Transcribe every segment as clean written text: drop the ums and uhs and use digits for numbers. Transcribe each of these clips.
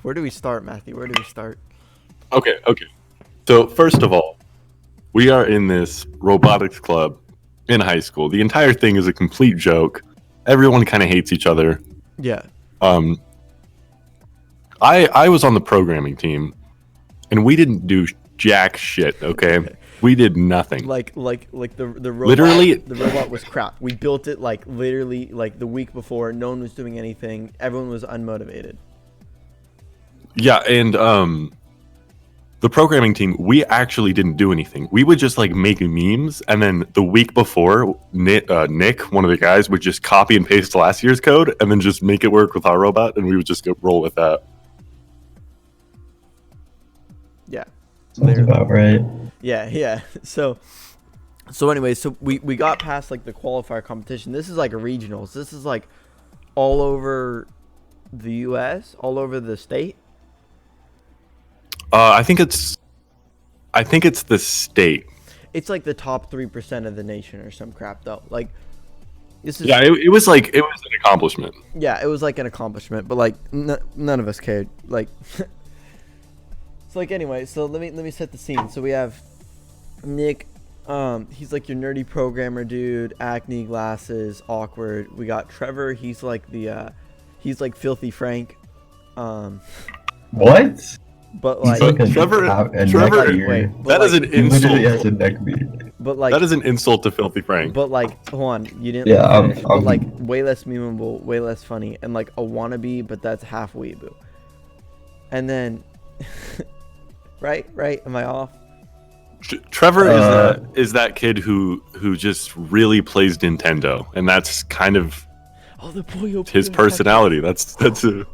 Where do we start, Matthew? Where do we start? Okay. So first of all, we are in this robotics club in high school. The entire thing is a complete joke. Everyone kind of hates each other. Yeah. Um, I was on the programming team, and we didn't do jack shit. Okay, we did nothing. Like the robot. Literally- the robot was crap. We built it like literally like the week before. No one was doing anything. Everyone was unmotivated. Yeah, and the programming team, we actually didn't do anything. We would just like make memes, and then the week before, Nick, one of the guys, would just copy and paste last year's code, and then just make it work with our robot, and we would just go roll with that. Yeah. Sounds about right. Yeah. So anyway, so we got past like the qualifier competition. This is like a regionals. This is like all over the U.S., all over the state. I think it's the state. It's like the top 3% of the nation or some crap though. Like this is Yeah, it was an accomplishment. yeah, it was like an accomplishment, but like none of us cared. Like so like anyway, so let me set the scene. So we have Nick, he's like your nerdy programmer dude, acne, glasses, awkward. We got Trevor, he's like he's like Filthy Frank. What? But like Trevor, wait, that is an He literally insult. has a neck beard. but like That is an insult to Filthy Frank. but like hold on, you didn't Yeah, let me finish, but I'm- like way less memeable, way less funny, and like a wannabe, but that's half weeaboo. And then right? Am I off? Trevor is that kid who just really plays Nintendo, and that's kind of Oh, the Puyo his Puyo personality. That's a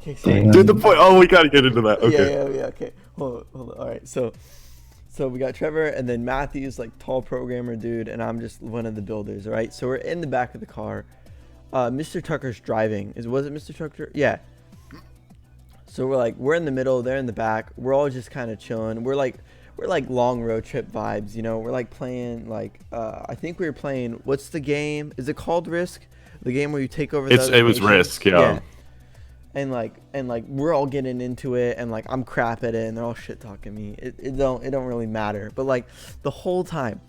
Okay, sorry. Damn. dude. The point. Oh, we gotta get into that. Okay. Yeah. Okay. Hold on. All right. So we got Trevor, and then Matthew's like tall programmer dude, and I'm just one of the builders. All right. So we're in the back of the car. Mr. Tucker's driving. Was it Mr. Tucker? Yeah. So we're in the middle. They're in the back. We're all just kind of chilling. We're like long road trip vibes. You know. We're like playing like I think we were playing. What's the game? Is it called Risk? The game where you take over. It was nations? Risk. Yeah. And like we're all getting into it, and like I'm crap at it, and they're all shit talking me. It don't really matter. But like the whole time,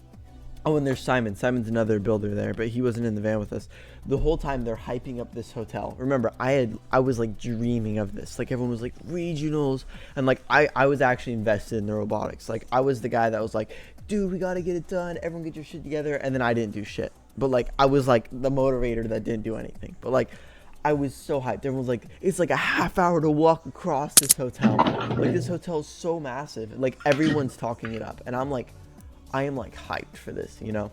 oh, and there's Simon. Simon's another builder there, but he wasn't in the van with us. The whole time they're hyping up this hotel. Remember, I was like dreaming of this. Like everyone was like regionals, and like I was actually invested in the robotics. Like I was the guy that was like, dude, we gotta get it done. Everyone get your shit together. And then I didn't do shit. But like I was like the motivator that didn't do anything. But like I was so hyped. Everyone was like, it's like a half hour to walk across this hotel. Like this hotel is so massive. Like everyone's talking it up, and I'm like, I am like hyped for this, you know?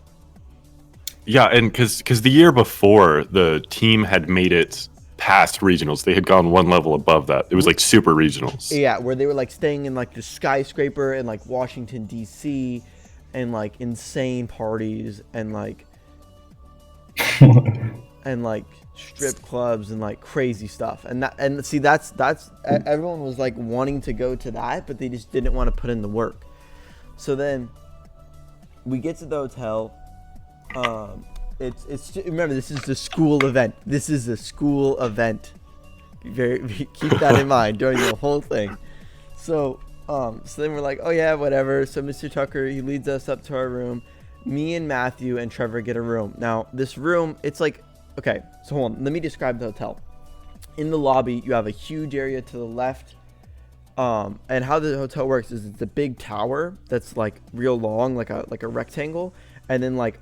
Yeah, and because the year before, the team had made it past regionals. They had gone one level above that. It was like super regionals. Yeah, where they were like staying in like the skyscraper in like Washington D.C. and like insane parties and like strip clubs and like crazy stuff. And see that's everyone was like wanting to go to that, but they just didn't want to put in the work. So then we get to the hotel. It's remember, this is the school event. This is a school event. Keep that in mind during the whole thing. So then we're like, oh yeah, whatever. So Mr. Tucker, he leads us up to our room. Me and Matthew and Trevor get a room. Now this room, it's like, okay, so hold on. Let me describe the hotel. In the lobby, you have a huge area to the left. And how the hotel works is it's a big tower that's like real long, like a rectangle, and then like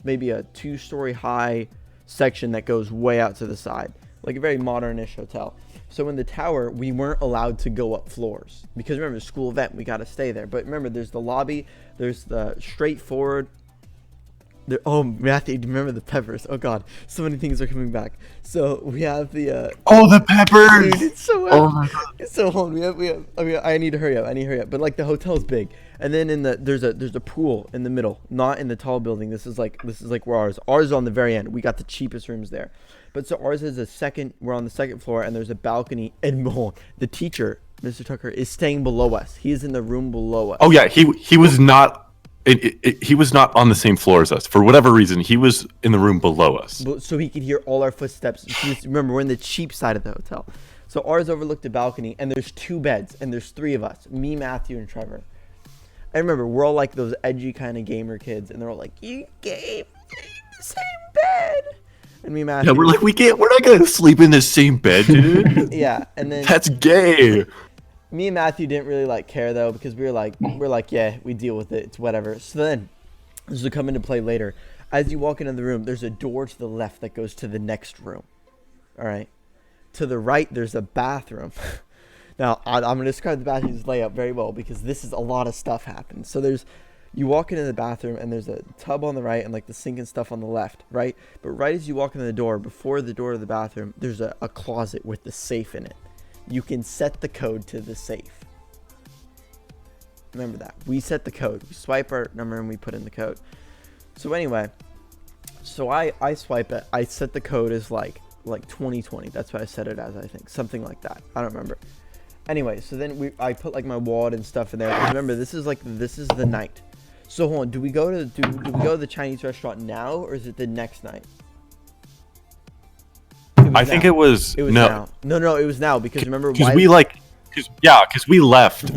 maybe a 2-story high section that goes way out to the side, like a very modern-ish hotel. So in the tower, we weren't allowed to go up floors because remember, the school event, we got to stay there. But remember, there's the lobby, there's the straightforward. Oh, Matthew, do you remember the peppers? Oh God, so many things are coming back. So we have the Oh, the peppers! dude, it's so Oh my god! so hold on, we have I need to hurry up. But like the hotel's big, and then there's a pool in the middle, not in the tall building. This is like where ours is on the very end. We got the cheapest rooms there, but so ours is we're on the second floor, and there's a balcony, and the teacher, Mr. Tucker, is staying below us. He is in the room below us. Oh yeah, he was not. He was not on the same floor as us for whatever reason. He was in the room below us. So he could hear all our footsteps. Remember, we're in the cheap side of the hotel. So ours overlooked a balcony, and there's 2 beds, and there's 3 of us, me, Matthew, and Trevor. I remember we're all like those edgy kind of gamer kids, and they're all like, "You gave the same bed," and me, Matthew. Yeah, we're like, we're not gonna sleep in the same bed, dude. Yeah, and then That's gay. me and Matthew didn't really like care though, because we're like, yeah, we deal with it, it's whatever. So then, this will come into play later. As you walk into the room, there's a door to the left that goes to the next room. All right. To the right, there's a bathroom. Now, I'm going to describe the bathroom's layout very well, because this is a lot of stuff happens. So you walk into the bathroom, and there's a tub on the right and like the sink and stuff on the left, right? But right as you walk in the door, before the door to the bathroom, there's a closet with the safe in it. You can set the code to the safe. Remember that. We set the code. We swipe our number and we put in the code. So anyway, so I swipe it. I set the code as like 2020. That's what I set it as, I think. Something like that. I don't remember. Anyway, so then I put like my wallet and stuff in there. And remember, this is the night. So hold on, do we go to the Chinese restaurant now, or is it the next night? I think it was no. no. No, it was now, because remember Because we left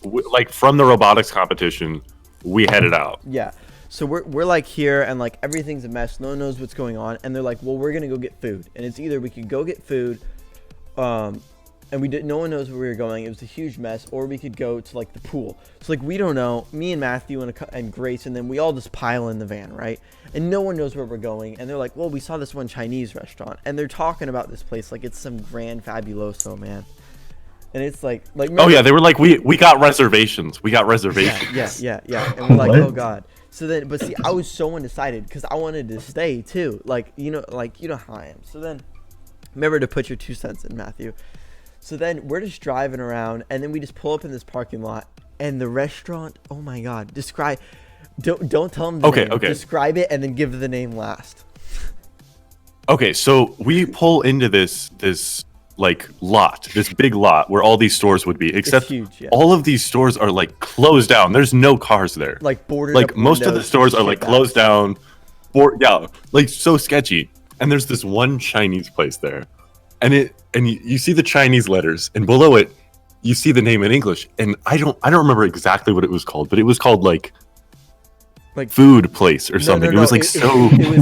like from the robotics competition. We headed out. Yeah. So we're like here, and like everything's a mess. No one knows what's going on, and they're like, well, we're gonna go get food, and it's either we could go get food, and no one knows where we were going. It was a huge mess, or we could go to like the pool. So like we don't know. Me and Matthew and Grace, and then we all just pile in the van, right? And no one knows where we're going. And they're like, well, we saw this one Chinese restaurant, and they're talking about this place like it's some grand fabuloso, man. And it's like Oh yeah, they were like, we got reservations. We got reservations. Yeah. And we're like, What? oh god. So then, but see, I was so undecided because I wanted to stay too. Like you know how I am. So then, remember to put your 2 cents in, Matthew. So then we're just driving around, and then we just pull up in this parking lot, and the restaurant. Oh my god! Don't tell them the name. Okay. Describe it and then give the name last. Okay, so we pull into this like lot, this big lot where all these stores would be, except huge, yeah. all of these stores are like closed down. There's no cars there. Like boarded. Like up most of the windows, stores are shit like bags. closed down. Yeah, like so sketchy. And there's this one Chinese place there, and you see the Chinese letters, and below it, you see the name in English. And I don't remember exactly what it was called, but it was called like food place or something. No, it was like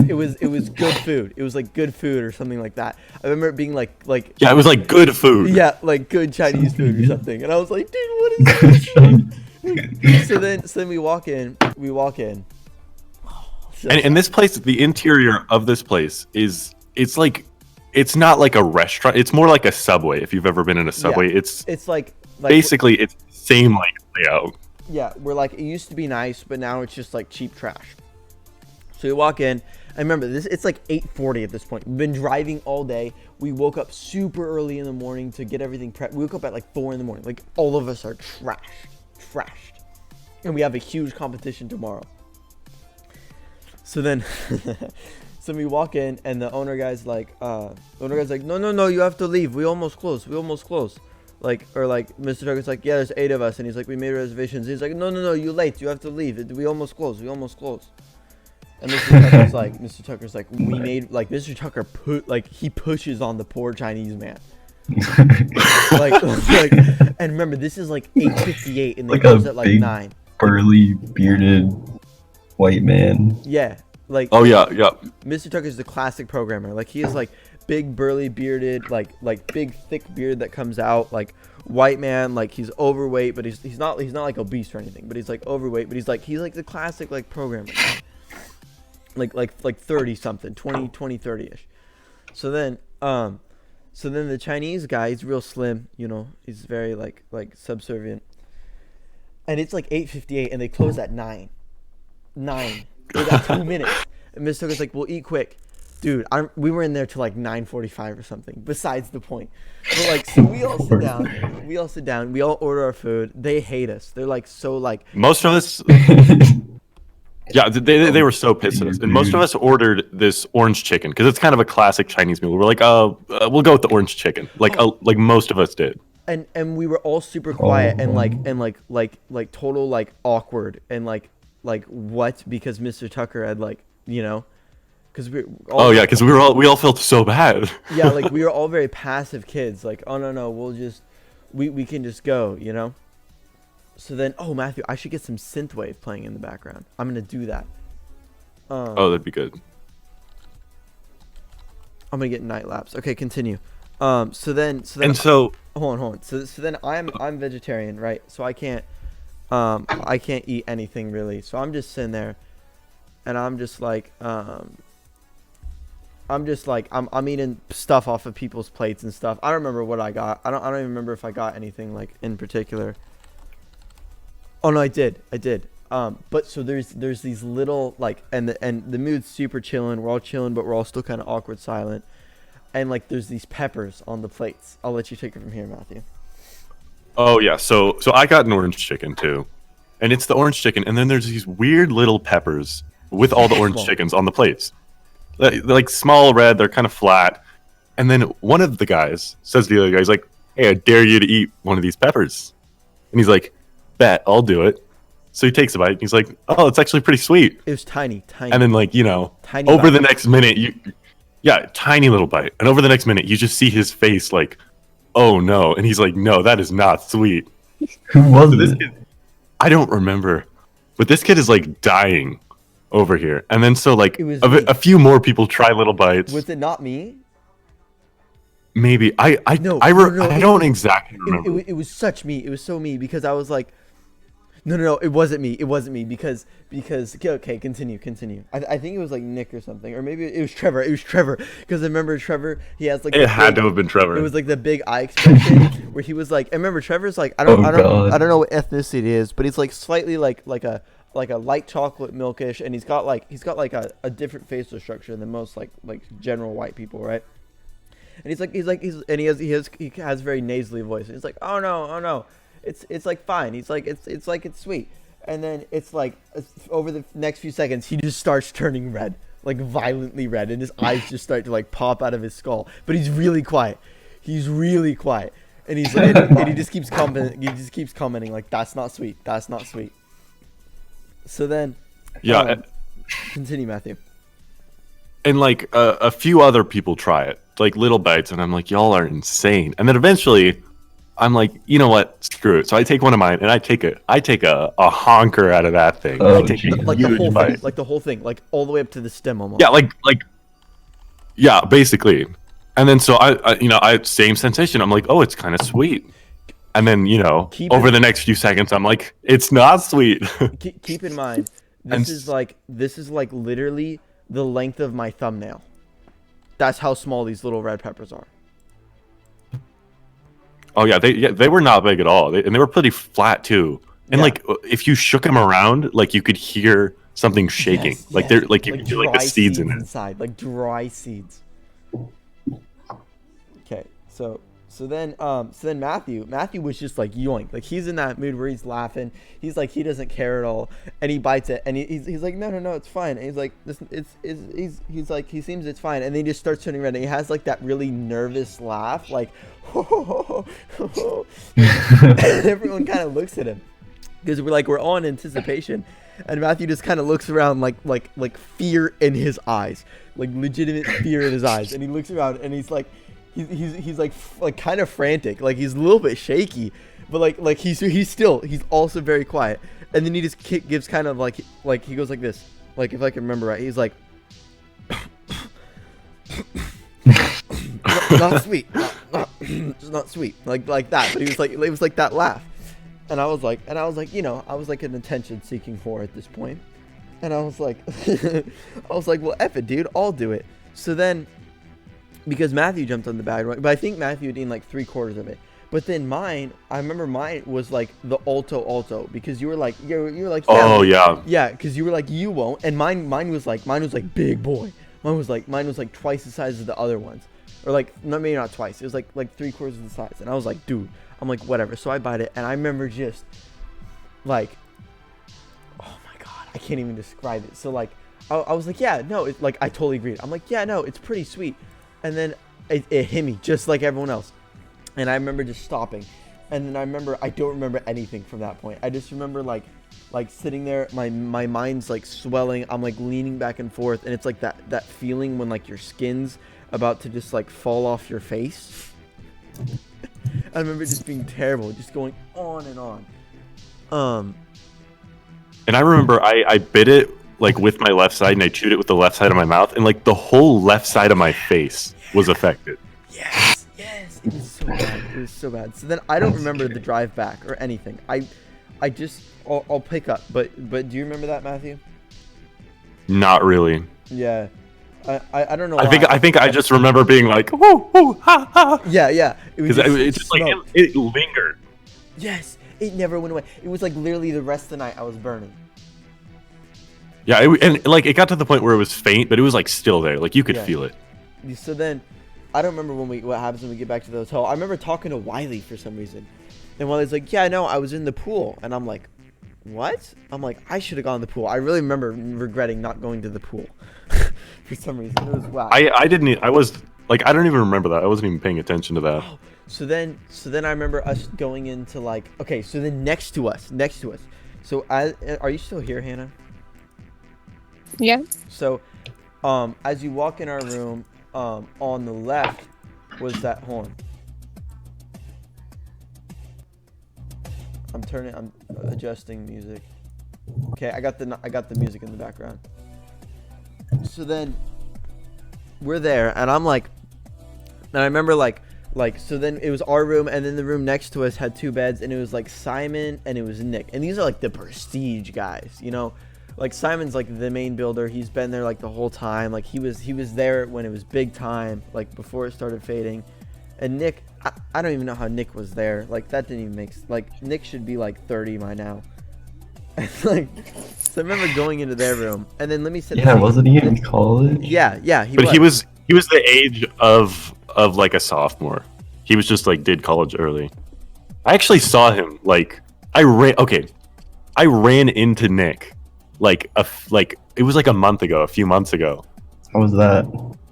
It was good food. It was like good food or something like that. I remember it being like. yeah, it was like good food. Yeah, like good Chinese food or something. And I was like, dude, what is this? so then we walk in. And this place, the interior of this place it's not like a restaurant. It's more like a Subway. If you've ever been in a Subway, Yeah, it's like basically it's the same like layout. Yeah, we're like, it used to be nice, but now it's just like cheap trash. So we walk in. I remember this. It's like 8:40 at this point. We've been driving all day. We woke up super early in the morning to get everything prepped. We woke up at like 4 in the morning. Like all of us are trashed, and we have a huge competition tomorrow. So then, so we walk in, and the owner guy's like, no, you have to leave. We almost closed. Like, or like, Mr. Tucker's like, yeah, there's 8 of us, and he's like, we made reservations. He's like, no, you late. You have to leave. We almost closed. And Mr. Tucker's like, we made, like, Mr. Tucker he pushes on the poor Chinese man. like, and remember, this is like 8:58, and they Like close a at like big 9. Burly, bearded white man. Yeah, like. Oh yeah. Mr. Tucker's the classic programmer. Like he is like big burly bearded, like big thick beard that comes out, like white man, like he's overweight, but he's not like obese or anything, but he's like overweight, but he's like the classic like programmer. Like 30 something, 20 30ish. So then the Chinese guy, he's real slim, you know, he's very like subservient. And it's like 8:58 and they close at 9. They got 2 minutes. And Mr. Tucker's like, we'll eat quick. Dude, we were in there till like 9:45 or something. Besides the point. But like, so we all sit down. We all order our food. They hate us. They're like so like. Most of us. Yeah, they were so pissed at us, and most of us ordered this orange chicken because it's kind of a classic Chinese meal. We're like, we'll go with the orange chicken. Like most of us did. And we were all super quiet and like total like awkward and like what, because Mr. Tucker had like, you know, because we Oh yeah, because we all felt so bad. yeah, like we were all very passive kids. Like, oh no, we'll just we can just go, you know. So then, oh Matthew, I should get some synthwave playing in the background. I'm gonna do that. Oh, that'd be good. I'm gonna get night laps. Okay, continue. So then And so hold on. So then I'm vegetarian, right? So I can't eat anything really. So I'm just sitting there, and I'm eating stuff off of people's plates and stuff. I don't remember what I got. I don't even remember if I got anything like in particular. Oh no, I did. But so there's these little like, and the mood's super chilling. We're all chilling, but we're all still kind of awkward, silent. And like there's these peppers on the plates. I'll let you take it from here, Matthew. oh yeah, so I got an orange chicken too, and it's the orange chicken, and then there's these weird little peppers with all the orange Small. chickens on the plates. They're like small red, they're kind of flat, and then one of the guys says to the other guy, he's like, "Hey, I dare you to eat one of these peppers," and he's like, "Bet, I'll do it." So he takes a bite, and he's like, "Oh, it's actually pretty sweet." It was tiny. And then like Tiny over bite. the next minute yeah, tiny little bite, and over the next minute you just see his face like, oh no, and he's like, no, that is not sweet. Who was So this it? kid, I don't remember, but this kid is like dying over here, and then so like It was me. a few more people try little bites. Was it not me? Maybe I No, I no, don't exactly It, remember. it was such me. It was so me because I was like, no, it wasn't me. It wasn't me because okay, continue. I think it was like Nick or something, or maybe it was Trevor. It was Trevor because I remember Trevor. He has like It the had big- to have been Trevor. It was like the big eye expression where he was like. I remember Trevor's like I God. don't know what ethnicity it is, but he's like slightly like a light chocolate milkish, and he's got like a different facial structure than most like general white people, right? And he has very nasally voice. And he's like, oh no, it's like fine. He's like it's sweet. And then it's like over the next few seconds, he just starts turning red, like violently red, and his eyes just start to like pop out of his skull. But he's really quiet. And he's like, and he just keeps commenting. He just keeps commenting like, "That's not sweet. That's not sweet." So then, yeah, um, continue, Matthew. and like a few other people try it, like little bites, and I'm like, y'all are insane. And then eventually, I'm like, you know what? Screw it. So I take one of mine, and I take a honker out of that thing. Oh, I take geez. a Like the huge whole thing, bite. like the whole thing, like all the way up to the stem almost. Yeah, yeah, basically. And then so I same sensation. I'm like, oh, it's kind of sweet. And then Keep over it- the next few seconds, I'm like, it's not sweet. Keep in mind, And this is like literally the length of my thumbnail. That's how small these little red peppers are. Oh yeah, they were not big at all, and they were pretty flat too. And Yeah. like if you shook them around, like you could hear something shaking. Yes, like yes. they're like you could hear like the dry seeds in it. inside, like dry seeds. Okay, so then Matthew was just like yoink, like he's in that mood where he's laughing. He's like he doesn't care at all, and he bites it, and he's like no, it's fine. And he's like he's like he seems it's fine, and then he just starts turning red, and he has like that really nervous laugh, like and everyone kind of looks at him because we're all in anticipation. And Matthew just kind of looks around like fear in his eyes, like legitimate fear in his eyes. And he looks around and he's like, he's like kind of frantic, like he's a little bit shaky, but like he's also very quiet. And then he just gives kind of like he goes like this, like if I can remember right, he's like, not sweet, just not sweet, like that. But he was like, it was like that laugh. And I was like, I was like an attention-seeking whore at this point. And I was like, well, F it, dude, I'll do it. So then, because Matthew jumped on the bag, right? But I think Matthew had eaten like 3/4 of it. But then I remember mine was like the alto, because you were like, you were like, yeah, Oh yeah. yeah, because you were like, you won't. And mine was like big boy. Mine was like twice the size of the other ones, or like maybe not twice. It was like 3/4 of the size. And I was like, dude. I'm like, whatever. So I bite it, and I remember just like, oh my god, I can't even describe it. So like, I was like, yeah, no, it's like I totally agreed. I'm like, yeah, no, it's pretty sweet. And then it hit me just like everyone else, and I remember just stopping, And then I remember, I don't remember anything from that point. I just remember like sitting there, my mind's like swelling. I'm like leaning back and forth, and it's like that feeling when like your skin's about to just like fall off your face. I remember just being terrible, just going on and on. And I remember I bit it like with my left side, and I chewed it with the left side of my mouth, and like the whole left side of my face was affected. Yes. It was so bad. It was so bad. So then I don't remember the drive back or anything. I'll pick up. But do you remember that, Matthew? Not really. Yeah. I don't know. I think I just remember being like, woo, woo, ha, ha. Yeah. Because it's just like it lingered. Yes. It never went away. It was like literally the rest of the night I was burning. Yeah, and like it got to the point where it was faint, but it was like still there. Like you could feel it. So then, I don't remember what happens when we get back to the hotel. I remember talking to Wiley for some reason, and Wiley's like, "Yeah, no, I was in the pool," and I'm like, "What?" I'm like, "I should have gone to the pool." I really remember regretting not going to the pool for some reason. It was wow. I didn't. I was like, I don't even remember that. I wasn't even paying attention to that. Oh, so then I remember us going into like, okay, so then next to us. So are you still here, Hannah? Yeah. So, as you walk in our room, on the left was that horn. I'm adjusting music. Okay, I got the music in the background. So then we're there, and I'm like, and I remember like so then it was our room, and then the room next to us had two beds, and it was like Simon and it was Nick, and these are like the prestige guys, you know. Like Simon's like the main builder. He's been there like the whole time. Like he was there when it was big time, like before it started fading. And Nick, I don't even know how Nick was there. Like that didn't even like Nick should be like 30 by now. Like, so I remember going into their room, and then let me sit. Yeah, wasn't he in college? Yeah. He was the age of like a sophomore. He was just like did college early. I actually saw him like I ran into Nick. Like it was like a few months ago. How was that?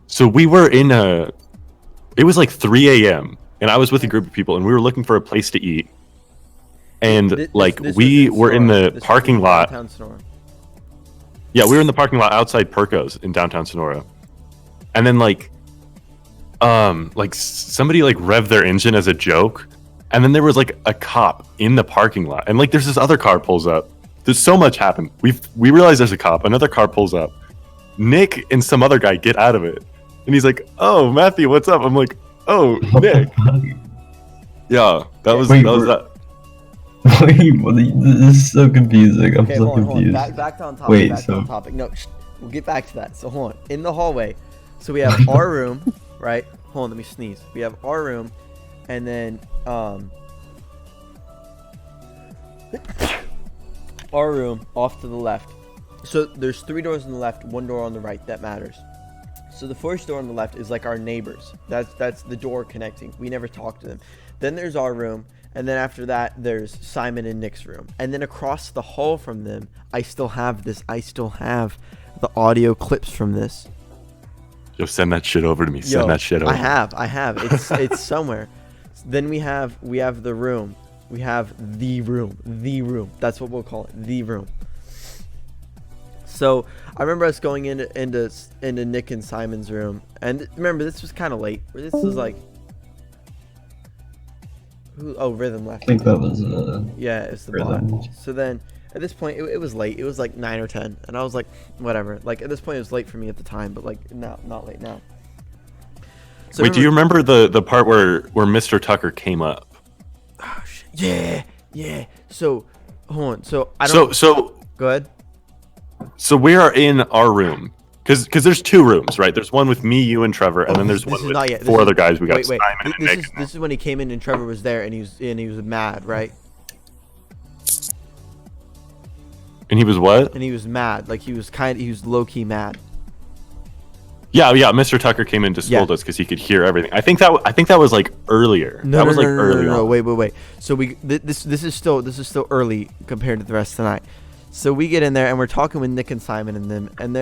So we were it was like 3 a.m. and I was with a group of people, and we were looking for a place to eat. And we were in the parking lot. Yeah, we were in the parking lot outside Perco's in downtown Sonora. And then like somebody like revved their engine as a joke, and then there was like a cop in the parking lot, and like there's this other car pulls up. There's so much happened. We realize there's a cop. Another car pulls up. Nick and some other guy get out of it, and he's like, "Oh, Matthew, what's up?" I'm like, "Oh, Nick." Yeah, that was that. Wait, this is so confusing. I'm so confused. Back on topic. Wait, on topic. No, we'll get back to that. So hold on. In the hallway, so we have our room, right? Hold on, let me sneeze. We have our room, and then our room off to the left. So there's 3 doors on the left, 1 door on the right. That matters. So the first door on the left is like our neighbors. That's the door connecting. We never talk to them. Then there's our room, and then after that there's Simon and Nick's room. And then across the hall from them, I still have the audio clips from this. Yo, send that shit over to me. Send that shit over. I have. It's somewhere. Then we have the room. We have the room. That's what we'll call it, the room. So I remember us going into Nick and Simon's room, and remember this was kind of late. This was like, Rhythm left. I think that was yeah, it's the Rhythm. bot. So then at this point it was late. It was like 9 or 10, and I was like, whatever. Like at this point it was late for me at the time, but like not late now. So wait, do you remember the part where Mr. Tucker came up? Oh shit. Yeah. So hold on. So I don't. So go ahead. So we are in our room because there's 2 rooms, right? There's one with me, you, and Trevor, and then there's one with 4 other guys. We got Simon and Nick. This is when he came in and Trevor was there, and he was mad, right? And he was what? And he was mad, like he was low key mad. Yeah. Mr. Tucker came in to scold us because he could hear everything. I think that was like earlier. No. Wait. So this is still early compared to the rest of the night. So we get in there and we're talking with Nick and Simon and them, and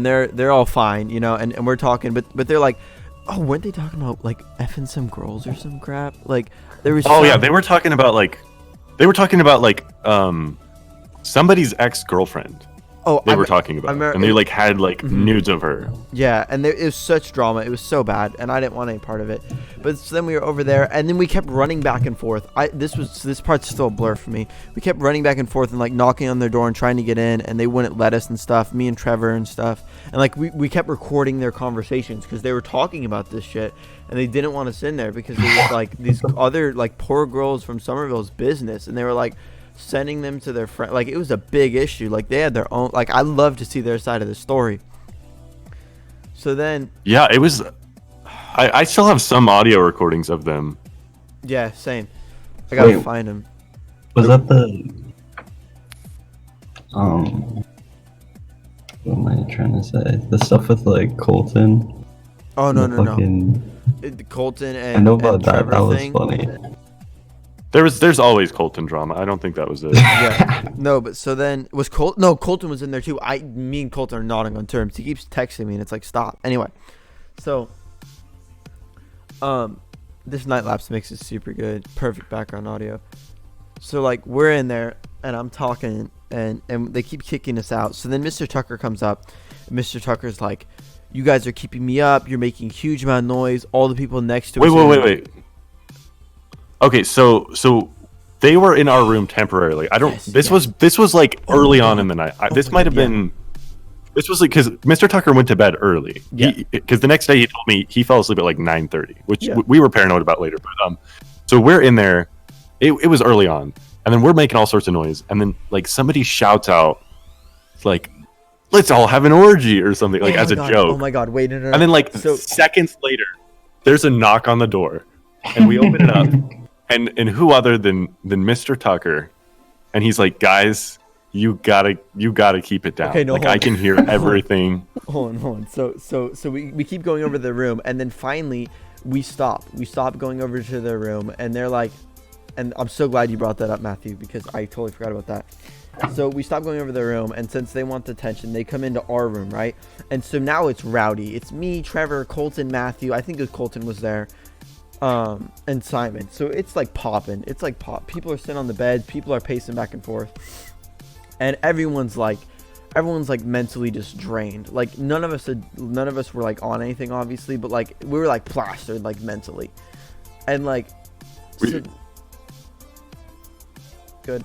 they're all fine, you know, and we're talking, but they're like, Oh, weren't they talking about like effing some girls or some crap? Like there was. Oh yeah, they were talking about like somebody's ex-girlfriend. Oh, They were talking about, remember- and they like had like Mhm. nudes of her. Yeah, and it was such drama. It was so bad, and I didn't want any part of it. But so then we were over there, and then we kept running back and forth. This part's still a blur for me. We kept running back and forth and like knocking on their door and trying to get in, and they wouldn't let us and stuff. Me and Trevor and stuff, and like we kept recording their conversations because they were talking about this shit, and they didn't want us in there because there was like these other like poor girls from Somerville's business, and they were like sending them to their friend. Like it was a big issue. Like they had their own. Like I love to see their side of the story. So then, Yeah, it was. I still have some audio recordings of them. yeah, same. I gotta Wait. find them. Was that the what am I trying to say? The stuff with like Colton. Oh no the no no. fucking- Colton and I know about and that. Trevor That was thing. funny. There's always Colton drama. I don't think that was it. Yeah. No, but so then was Colton? No, Colton was in there too. Me and Colton are nodding on terms. He keeps texting me, and it's like, stop. Anyway, so this night lapse makes it super good. Perfect background audio. So like we're in there, and I'm talking, and they keep kicking us out. So then Mr. Tucker comes up. And Mr. Tucker's like, "You guys are keeping me up. You're making huge amount of noise. All the people next to us." Wait. Okay, so they were in our room temporarily. I don't. Yes, this yes. was like early on in the night. This my might have God, yeah. been. This was like because Mr. Tucker went to bed early. Yeah. Because the next day he told me he fell asleep at like 9:30, which Yeah. we were paranoid about later. But so we're in there. It was early on, and then we're making all sorts of noise, and then like somebody shouts out, like, "Let's all have an orgy" or something, like Oh as my a God, joke. Oh my God! Wait, no. And then like So- seconds later, there's a knock on the door, and we open it up, and who other than Mr. Tucker, and he's like, "Guys, you gotta keep it down. Okay, no, like hold I on. can hear everything." Hold on. So we keep going over the room, and then finally we stop. We stop going over to their room, and they're like, and I'm so glad you brought that up, Matthew, because I totally forgot about that. So we stop going over their room, and since they want the attention, they come into our room, right? And so now it's rowdy. It's me, Trevor, Colton, Matthew. I think Colton was there, and Simon. So it's like popping. It's like pop. People are sitting on the bed. People are pacing back and forth, and everyone's like mentally just drained. Like none of us were like on anything, obviously, but like we were like plastered like mentally, and like so, good.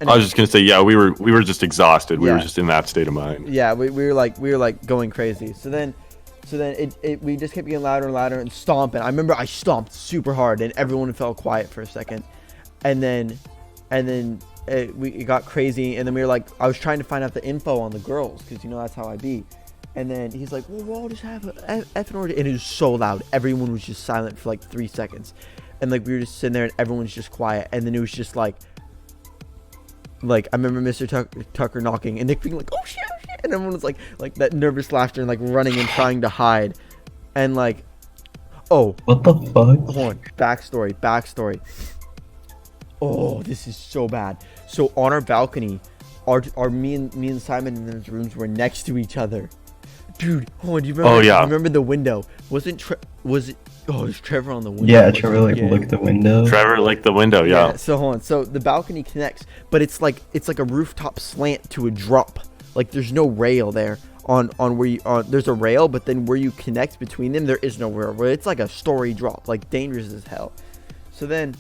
I was just gonna say, yeah, we were just exhausted. We were Yeah. just in that state of mind. Yeah, we were like going crazy. So then we just kept getting louder and louder and stomping. I remember I stomped super hard and everyone fell quiet for a second, and then it got crazy, and then we were like, I was trying to find out the info on the girls because that's how I be. And then he's like, well, we'll all just have a effing order, and it was so loud. Everyone was just silent for like 3 seconds, and like we were just sitting there and everyone's just quiet, and then it was just like I remember Mr. Tucker knocking and Nick being like, oh shit, and everyone was like that nervous laughter and like running and trying to hide, and like, oh, What the fuck? hold on, backstory. Oh, this is so bad. So on our balcony, our me and Simon in his rooms were next to each other. Dude, hold on, do you remember? Oh, yeah. You remember the window? Was it Trevor on the window? Yeah, Was Trevor it? like Yeah. looked the window. Trevor liked the window, yeah. So hold on. So the balcony connects, but it's like a rooftop slant to a drop. Like there's no rail there on where you there's a rail, but then where you connect between them, there is no rail. It's like a story drop, like dangerous as hell. So then,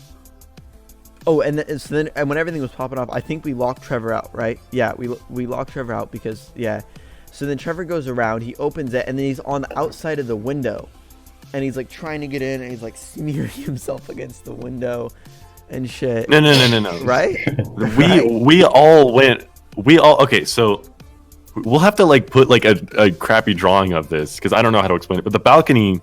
and when everything was popping off, I think we locked Trevor out, right? Yeah, we locked Trevor out because yeah. So then Trevor goes around, he opens it, and then he's on the outside of the window. And he's like trying to get in, and he's like smearing himself against the window and shit. No. Right? We all okay, so we'll have to like put like a crappy drawing of this because I don't know how to explain it, but the balcony,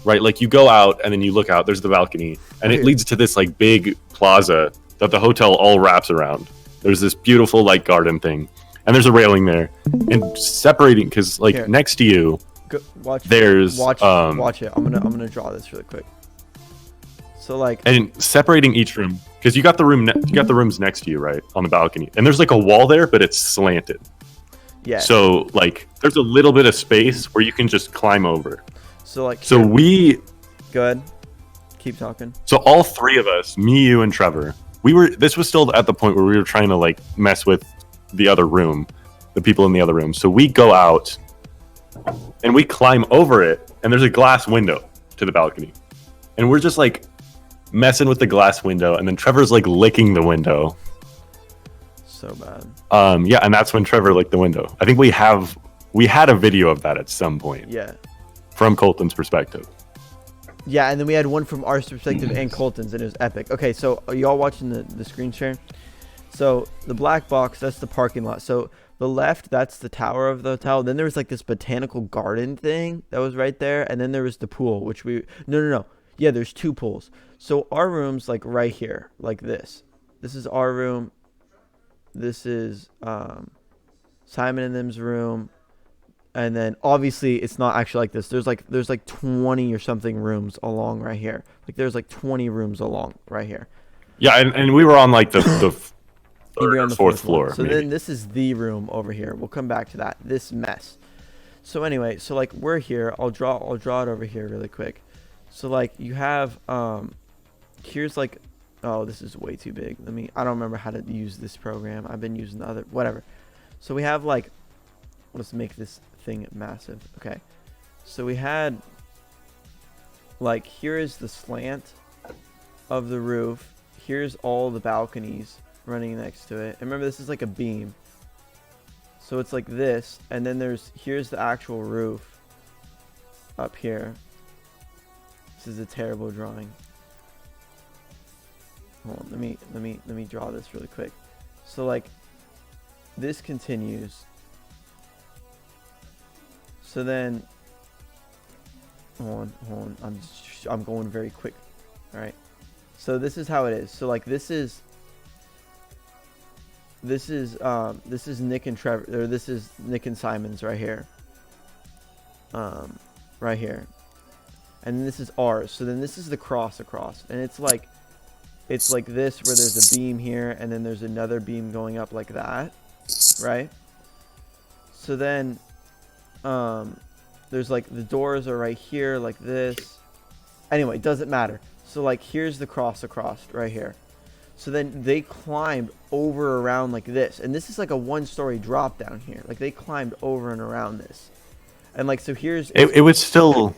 right, like you go out and then you look out, there's the balcony, and it leads to this like big plaza that the hotel all wraps around. There's this beautiful like garden thing, and there's a railing there, and separating because like Here. next to you Go, watch it. I'm gonna draw this really quick. So like, and separating each room because you got the rooms next to you, right, on the balcony, and there's like a wall there, but it's slanted. Yeah. So like, there's a little bit of space where you can just climb over. So like. So here, we, go ahead. Keep talking. so all three of us, me, you, and Trevor, this was still at the point where we were trying to like mess with the other room, the people in the other room. So we go out and we climb over it, and there's a glass window to the balcony. And we're just like messing with the glass window, and then Trevor's like licking the window. So bad. Yeah, and that's when Trevor licked the window. I think we had a video of that at some point. Yeah. From Colton's perspective. Yeah, and then we had one from our perspective and Colton's, and it was epic. Okay, so are you all watching the screen share? So the black box, that's the parking lot. So the left, that's the tower of the hotel. Then there was like this botanical garden thing that was right there, and then there was the pool, which no. Yeah, there's two pools. So our room's like right here, like this. This is our room. This is Simon and them's room. And then obviously it's not actually like this. There's like 20 or something rooms along right here. Like there's like 20 rooms along right here. Yeah, and we were on like the You're third on or the fourth floor. So maybe. then this is the room over here. We'll come back to that. This mess. So anyway, so like we're here. I'll draw it over here really quick. So like you have here's like, oh, this is way too big. I don't remember how to use this program. I've been using the other, whatever. So we have like, let's make this thing massive. Okay. So we had like, here is the slant of the roof. Here's all the balconies running next to it. And remember, this is like a beam. So it's like this, and then here's the actual roof up here. This is a terrible drawing. Hold on, let me draw this really quick. So like this continues. So then hold on, I'm going very quick. All right. So this is how it is. So like this is Nick and Trevor, or this is Nick and Simon's right here. Right here. And this is ours. So then this is the cross across. And it's like this where there's a beam here, and then there's another beam going up like that. Right? So then there's like the doors are right here like this. Anyway, it doesn't matter. So like here's the cross across right here. So then they climbed over around like this. And this is like a 1-story drop down here. Like they climbed over and around this. And like, so here's... It was still...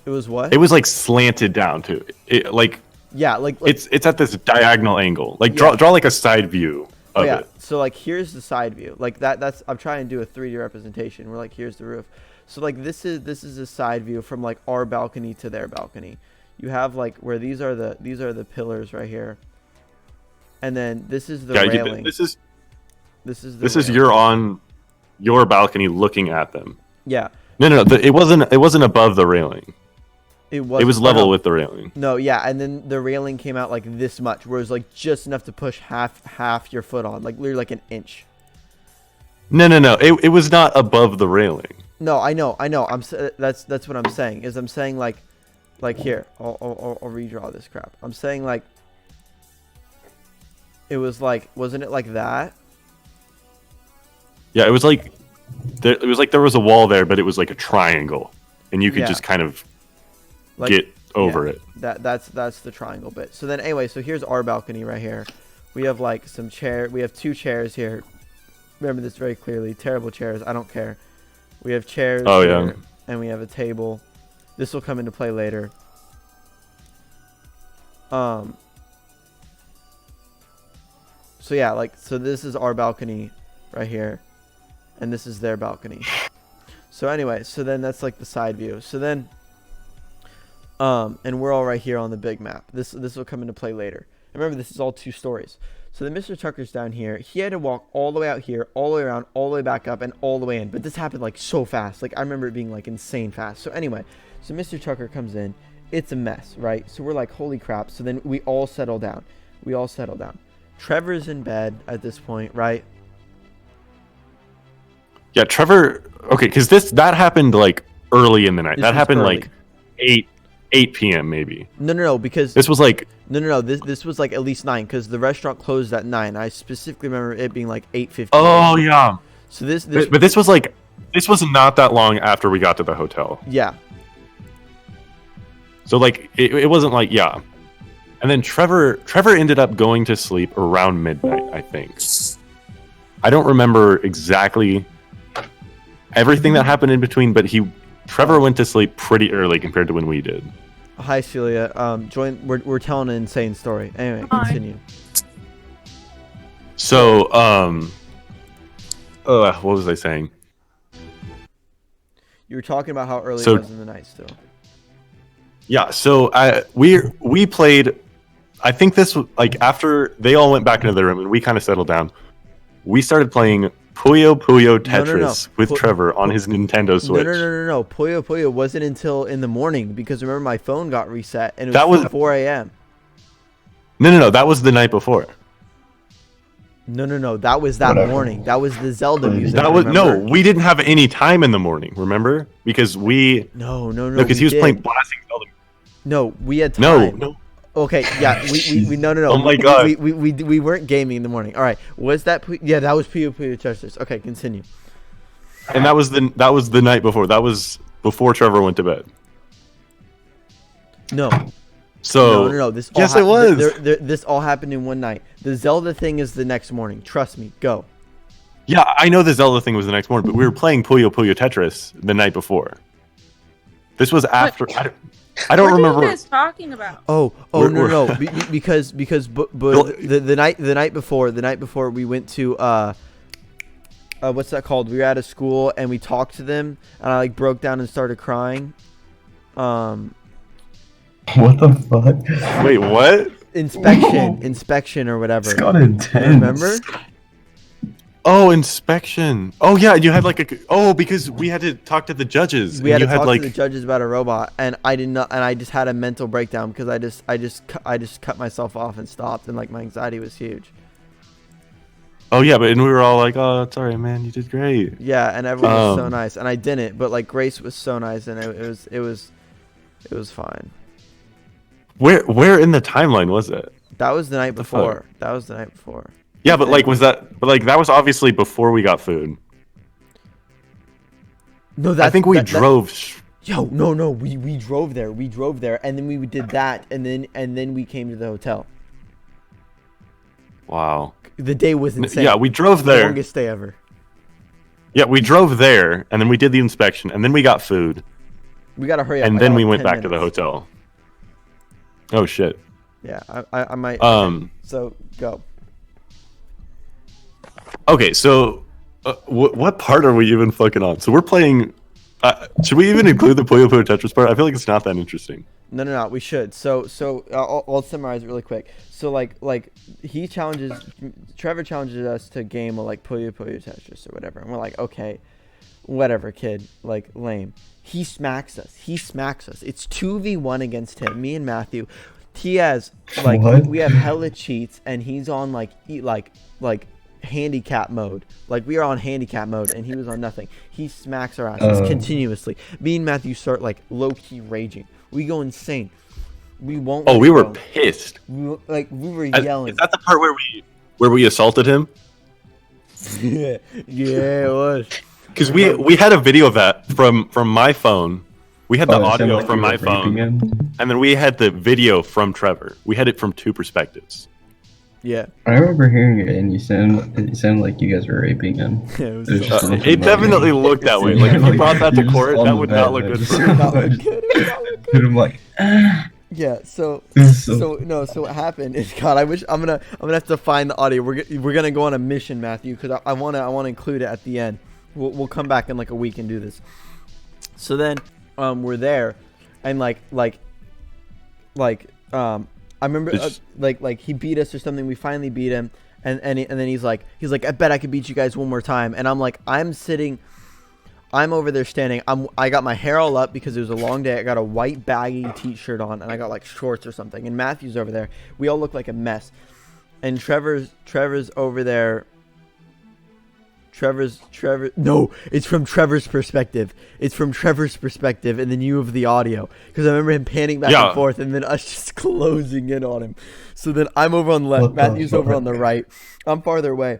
It was what? It was like slanted down too. It like... Yeah, like it's at this diagonal angle. Like draw like a side view of it. So like here's the side view. Like that's I'm trying to do a 3D representation. We're like, here's the roof. So like this is a side view from like our balcony to their balcony. You have like where these are the pillars right here. And then this is the railing. This is you're on your balcony looking at them. Yeah. No. It wasn't above the railing. It was level with the railing. No, yeah, and then the railing came out like this much, where it was like just enough to push half your foot on, like literally like an inch. No. It was not above the railing. No, I know. That's what I'm saying. Is I'm saying like here. I'll redraw this crap. I'm saying like it was like, wasn't it like that? Yeah, it was like there was a wall there, but it was like a triangle, and you could just kind of like, get over it. That's the triangle bit. So then anyway, so here's our balcony right here. We have like some chair. We have 2 chairs here. Remember this very clearly. Terrible chairs. I don't care. We have chairs. Oh here, yeah. And we have a table. This will come into play later. So yeah, like, so this is our balcony right here, and this is their balcony. So anyway, so then that's like the side view. So then, and we're all right here on the big map. This will come into play later. And remember, this is all 2 stories. So then Mr. Tucker's down here. He had to walk all the way out here, all the way around, all the way back up, and all the way in. But this happened like so fast. Like I remember it being like insane fast. So anyway, so Mr. Tucker comes in. It's a mess, right? So we're like, holy crap. So then we all settle down. Trevor's in bed at this point, right? Yeah, Trevor. Okay, because that happened like early in the night. That happened early. Like 8 p.m. maybe. No, because this was like no. This was like at least 9 because the restaurant closed at 9. I specifically remember it being like 8:15. Oh yeah. So this But this was not that long after we got to the hotel. yeah. So like it wasn't like yeah. And then Trevor ended up going to sleep around midnight, I think. I don't remember exactly everything that happened in between, but Trevor went to sleep pretty early compared to when we did. Hi Celia. We're telling an insane story. Anyway, Hi. continue. So what was I saying? You were talking about how early So- it was in the night still. Yeah, so we played. I think this was like after they all went back into their room and we kind of settled down. We started playing Puyo Puyo Tetris with Trevor on his Nintendo Switch. No. Puyo Puyo wasn't until in the morning because remember my phone got reset and it That was was- 4 a.m. No, that was the night before. No. That was that Whatever. morning. That was the Zelda music. That was remember? no, we didn't have any time in the morning. Remember? Because we No. because we he was did. playing blasting Zelda. No, we had No, time. no. Okay, yeah, we no. Oh my God. We weren't gaming in the morning. All right, was that? Yeah, that was Puyo Puyo Tetris. Okay, continue. And that was the night before. That was before Trevor went to bed. No, So no. This yes, all it was. This all happened in one night. The Zelda thing is the next morning. Trust me. Go. Yeah, I know the Zelda thing was the next morning, but we were playing Puyo Puyo Tetris the night before. This was after. I don't What remember. are you guys talking about? Oh, We're- no. Because the night before we went to what's that called? We were at a school and we talked to them and I like broke down and started crying. What the fuck? Wait, what? Inspection or whatever. It's got intense. Remember? Oh, inspection. Oh yeah, you had like because we had to talk to the judges. We had and to you talk like to the judges about a robot, and I did not, and I just had a mental breakdown because I just cut myself off and stopped, and like my anxiety was huge. oh yeah, and we were all like, oh, it's alright, man, you did great. Yeah, and everyone was so Um, nice, and I didn't, but like Grace was so nice, and it was fine. Where in the timeline was it? That was the night the fuck? before. That was the night before. Yeah, but like that was obviously before we got food. No, I think we drove. Yo, no, we drove there. We drove there, and then we did that, and then we came to the hotel. Wow. The day was insane. Yeah, we drove The there. longest day ever. Yeah, we drove there, and then we did the inspection, and then we got food, We gotta hurry up. and I then got, we like, went 10 back to the minutes. hotel. Oh shit. Yeah, I might. So go. Okay, so what part are we even fucking on? So we're playing. Should we even include the Puyo Puyo Tetris part? I feel like it's not that interesting. No, we should. So I'll summarize it really quick. So like Trevor challenges us to a game of like Puyo Puyo Tetris or whatever, and we're like, okay, whatever, kid, like lame. He smacks us. It's 2v1 against him. Me and Matthew. He has like What? we have hella cheats, and he's on like handicap mode. Like we are on handicap mode, and he was on nothing. He smacks our asses continuously. Me and Matthew start like low key raging. We go insane. We won't. Oh, let we it were go. pissed. We were Is yelling. that the part where we assaulted him? yeah, it was. Because we had a video of that from my phone. We had the Oh, it sounded audio like from you my were raping phone, him. and then we had the video from Trevor. We had it from two perspectives. Yeah, I remember hearing it, and it sounded like you guys were raping him. it was. It was just looking It like definitely looked that way. Like if you brought that to you're court, just on that the would bed, not look man. good Just- for Not look good. It did not look good. And I'm like, Yeah. So So- what happened is, God, I wish I'm gonna have to find the audio. We're gonna go on a mission, Matthew, because I wanna include it at the end. We'll come back in like a week and do this. So then we're there, and I remember like he beat us or something. We finally beat him, and then he's like I bet I could beat you guys one more time. And I'm like I'm over there standing. I got my hair all up because it was a long day. I got a white baggy t-shirt on, and I got like shorts or something. And Matthew's over there. We all look like a mess. And Trevor's over there. No, it's from Trevor's perspective. It's from Trevor's perspective, and then you have the audio. Because I remember him panning back and forth, and then us just closing in on him. So then I'm over on the left. What the Matthew's over fuck? on the right. I'm farther away.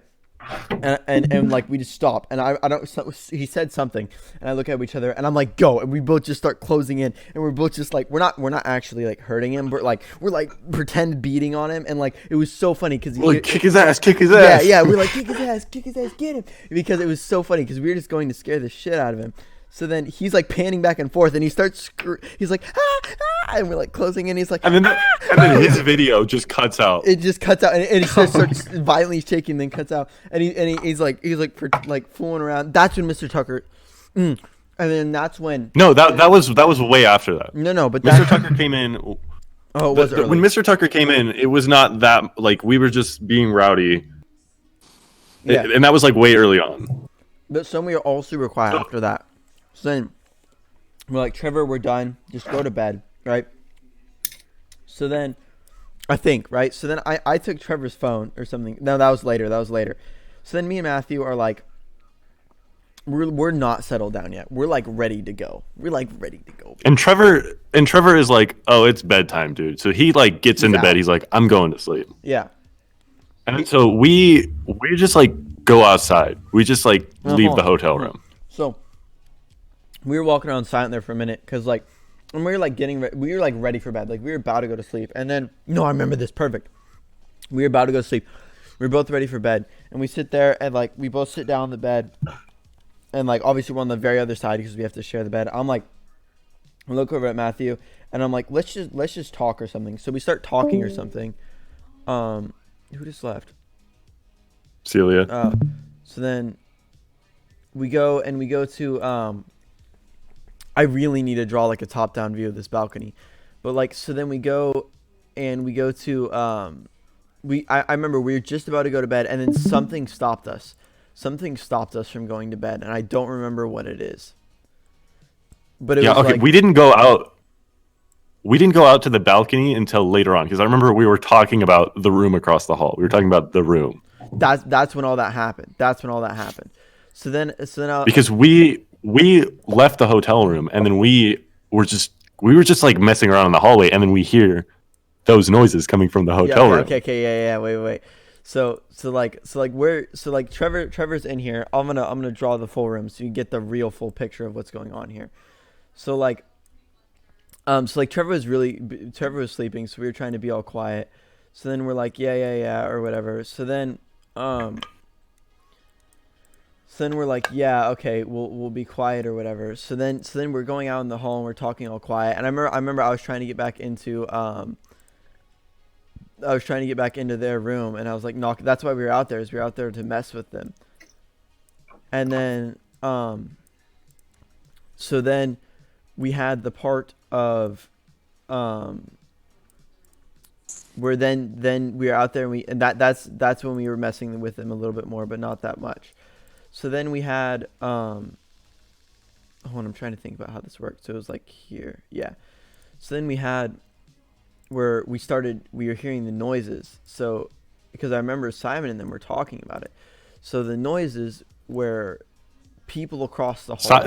and like we just stop, and I don't. So he said something, and I look at each other, and I'm like, go, and we both just start closing in, and we're both just like, we're not actually like hurting him, but like we're like pretend beating on him, and like it was so funny because Like, kick his ass, kick his ass. yeah, we're like kick his ass, get him, because it was so funny because we were just going to scare the shit out of him. So then he's like panning back and forth, and he starts. He's like, and we're like closing in. He's like, And then his video just cuts out. it just cuts out, and it just starts violently shaking, then cuts out, and he's like fooling around. That's when Mr. Tucker, and then that's when No, that was way after that. no, but Mr. that, Tucker came in. oh, it was early. When Mr. Tucker came in, it was not that like we were just being rowdy. Yeah. And that was like way early on. But some we were all super quiet after that. So then we're like, Trevor, we're done. Just go to bed, right? So then, I think, right? So then I took Trevor's phone or something. No, that was later. So then me and Matthew are like, we're not settled down yet. We're like ready to go. And Trevor is like, oh, it's bedtime, dude. So he like gets into bed. He's like, I'm going to sleep. Yeah. And so we just like go outside. We just like leave the hotel room. So we were walking around silent there for a minute because like, and we were like we were like ready for bed. Like we were about to go to sleep. And then, no, I remember this perfect. We were about to go to sleep. We were both ready for bed. And we sit there and like, we both sit down on the bed. And like, obviously we're on the very other side because we have to share the bed. I'm like, I look over at Matthew and I'm like, let's just talk or something. So we start talking or something. Who just left? Celia. So then we go to I really need to draw like a top down view of this balcony. But like, so then we go to I remember we were just about to go to bed and then something stopped us. Something stopped us from going to bed and I don't remember what it is. But it was okay, like, we didn't go out. We didn't go out to the balcony until later on because I remember we were talking about the room across the hall. We were talking about the room. that's when all that happened. So then Because we left the hotel room and then we were just like messing around in the hallway and then we hear those noises coming from the hotel room. Okay, yeah, wait. So Trevor's in here. I'm gonna draw the full room so you get the real full picture of what's going on here. So Trevor was sleeping, so we were trying to be all quiet. So then we're like, yeah, or whatever. So then we're like, yeah, okay, we'll be quiet or whatever. So then we're going out in the hall and we're talking all quiet. And I remember I was trying to get back into their room, and I was like, knock. That's why we were out there. We were out there to mess with them. And then so then we had the part of where then we were out there and that's when we were messing with them a little bit more, but not that much. So then we had hold on, I'm trying to think about how this worked. So it was like here, yeah. So then we had where we were hearing the noises. So because I remember Simon and them were talking about it. So the noises were people across the hall.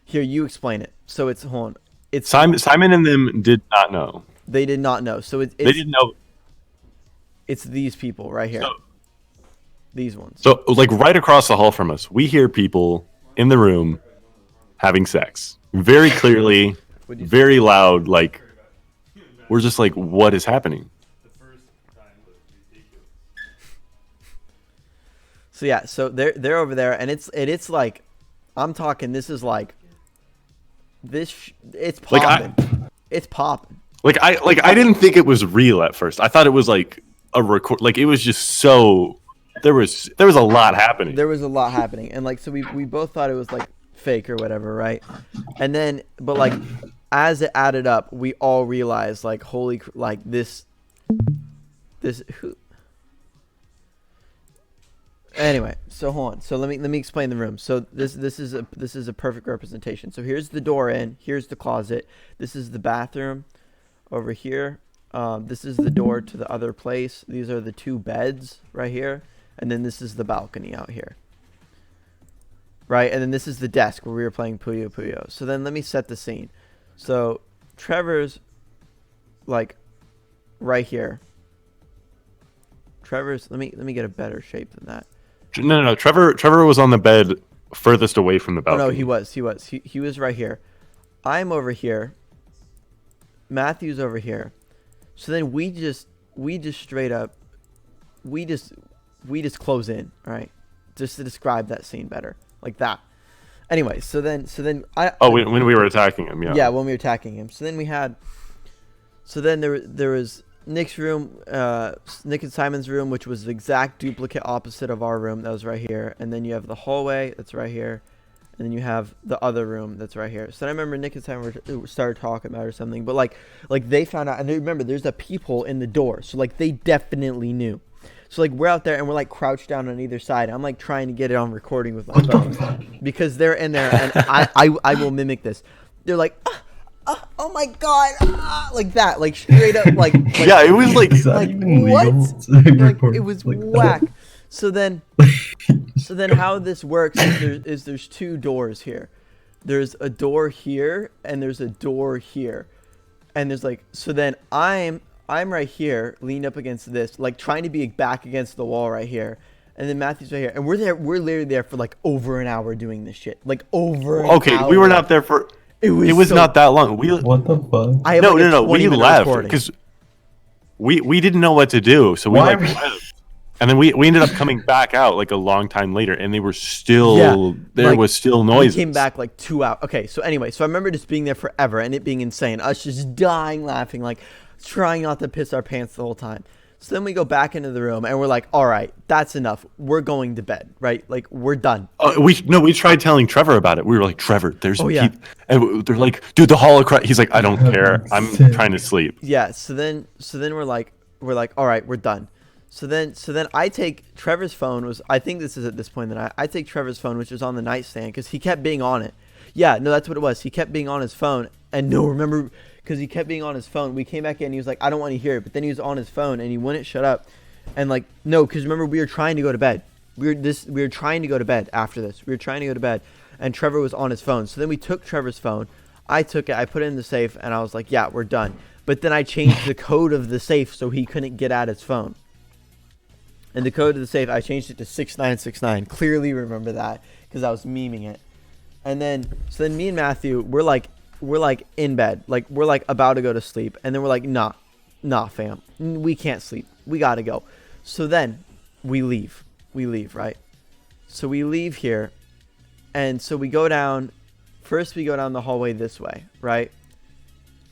Here, you explain it. So it's hold on. It's Simon and them did not know. They did not know. So they didn't know. It's these people right here. These ones. So like right across the hall from us, we hear people in the room having sex. Very clearly, very loud, like we're just like, what is happening? So yeah, so they're over there and it's like, I'm talking, this is like this it's popping. It's popping. Like I didn't think it was real at first. I thought it was like a record. Like it was just so there was a lot happening. There was a lot happening, and like so we both thought it was like fake or whatever, right? And then but like as it added up, we all realized like like this who. Anyway, so hold on. So let me explain the room. So this is a perfect representation. So here's the door in. Here's the closet. This is the bathroom. Over here, this is the door to the other place. These are the two beds right here, and then this is the balcony out here. Right, and then this is the desk where we were playing Puyo Puyo. So then let me set the scene. So Trevor's like right here. Trevor's. Let me get a better shape than that. No. Trevor was on the bed furthest away from the Oh balcony. no, he was right here. I'm over here. Matthew's over here. So then we just straight up, we just close in, all right? Just to describe that scene better, like that. Anyway, so then I. Oh, when we were attacking him, yeah. Yeah, when we were attacking him. So then there was Nick's room, Nick and Simon's room, which was the exact duplicate opposite of our room that was right here. And then you have the hallway that's right here. And then you have the other room that's right here. So then I remember Nick and Simon started talking about it or something. But like they found out, and they remember there's a peephole in the door. So like they definitely knew. So like we're out there and we're like crouched down on either side. I'm like trying to get it on recording with my phone because they're in there, and I will mimic this. They're like, oh my god, like that, like straight up, like Yeah, it was like Is that like, even what? legal to like record it was like that? whack. So then how this works is there's two doors here. There's a door here and there's a door here, and there's like, so then I'm right here leaned up against this, like trying to be back against the wall right here, and then Matthew's right here, and we're literally there for like over an hour doing this shit, like over an okay. hour. We were not there for. It was so- not that long. What the fuck? I have No. like a We 20-minute left recording. because we didn't know what to do, so we Why like were- left. And then we ended up coming back out like a long time later, and they were still Yeah, there like, was still We noises. came back like 2 hours. Okay, so anyway, so I remember just being there forever and it being insane. Us just dying laughing, like trying not to piss our pants the whole time. So then we go back into the room and we're like, all right, that's enough. We're going to bed, right? Like we're done. We tried telling Trevor about it. We were like, Trevor, there's yeah. and they're like, dude, the Holocron. He's like, I don't care. I'm trying to sleep. Yeah. So then we're like, all right, we're done. So then I take Trevor's phone. I think this is at this point that I take Trevor's phone, which was on the nightstand, because he kept being on it. Yeah, no, that's what it was. He kept being on his phone, and no, remember, because he kept being on his phone. We came back in, and he was like, I don't want to hear it, but then he was on his phone, and he wouldn't shut up, and like, no, because remember, we were trying to go to bed. We were trying to go to bed after this. We were trying to go to bed, and Trevor was on his phone. So then we took Trevor's phone. I took it, I put it in the safe, and I was like, yeah, we're done. But then I changed the code of the safe so he couldn't get at his phone. And the code of the safe, I changed it to 6969. Clearly remember that because I was memeing it. And then, so then me and Matthew, we're like in bed, like we're like about to go to sleep. And then we're like, nah, fam, we can't sleep. We got to go. So then we leave, right? So we leave here. And so we go down, first we go down the hallway this way, right?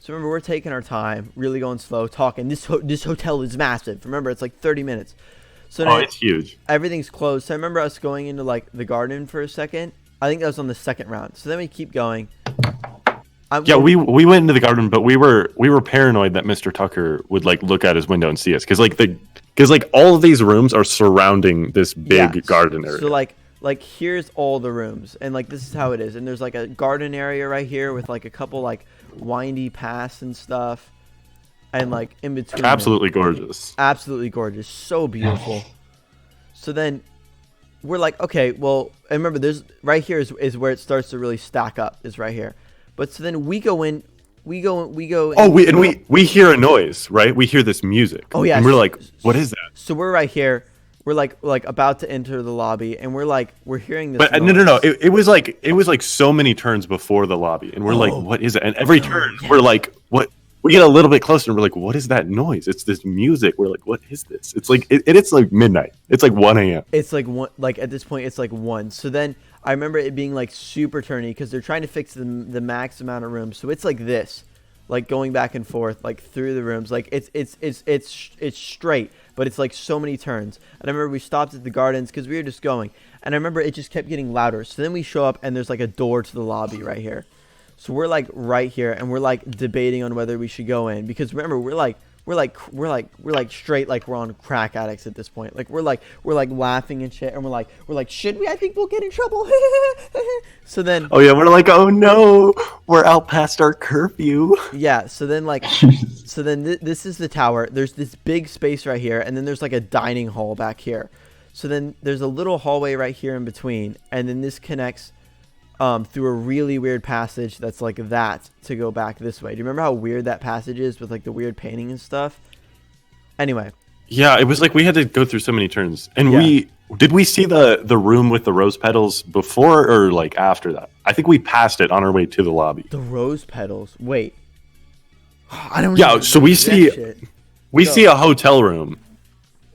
So remember, we're taking our time, really going slow, talking. This hotel is massive. Remember, it's like 30 minutes. So Oh, it's huge. everything's closed. So I remember us going into like the garden for a second. I think that was on the second round. So then we keep going. Yeah, we went into the garden, but we were paranoid that Mr. Tucker would like look out his window and see us, because all of these rooms are surrounding this big garden area. So like here's all the rooms, and like this is how it is. And there's like a garden area right here with like a couple like windy paths and stuff, and like in between. Absolutely gorgeous. Absolutely gorgeous, so beautiful. So then we're like, okay, well, and remember, there's right here is where it starts to really stack up, is right here. But so then we go in. Oh, we hear a noise, right? We hear this music. Oh, yeah. And we're like, what is that? So we're right here. We're like about to enter the lobby, and we're hearing this. But noise. no. It was like so many turns before the lobby, and we're like, what is it? And every turn, we're like, what? We get a little bit closer, and we're like, what is that noise? It's this music. We're like, what is this? It's like it's like midnight. It's like 1 a.m. It's like one. Like at this point, it's like 1. So then I remember it being like super turny because they're trying to fix the max amount of rooms. So it's like this, like going back and forth, like through the rooms. Like it's straight, but it's like so many turns. And I remember we stopped at the gardens because we were just going. And I remember it just kept getting louder. So then we show up and there's like a door to the lobby right here. So we're like right here and we're like debating on whether we should go in, because remember we're like straight like we're on crack addicts at this point. Like we're like laughing and shit, and we're like should we? I think we'll get in trouble. So then Oh yeah, we're like, oh no, we're out past our curfew. yeah, so then like so then this is the tower. There's this big space right here, and then there's like a dining hall back here. So then there's a little hallway right here in between, and then this connects through a really weird passage that's like that to go back this way. Do you remember how weird that passage is with like the weird painting and stuff? Anyway, Yeah, it was like we had to go through so many turns. And Yeah. we see the room with the rose petals before or like after that? I think we passed it on our way to the lobby. The rose petals. Wait. I don't. Yeah, even so we remember that see- shit. We No. see a hotel room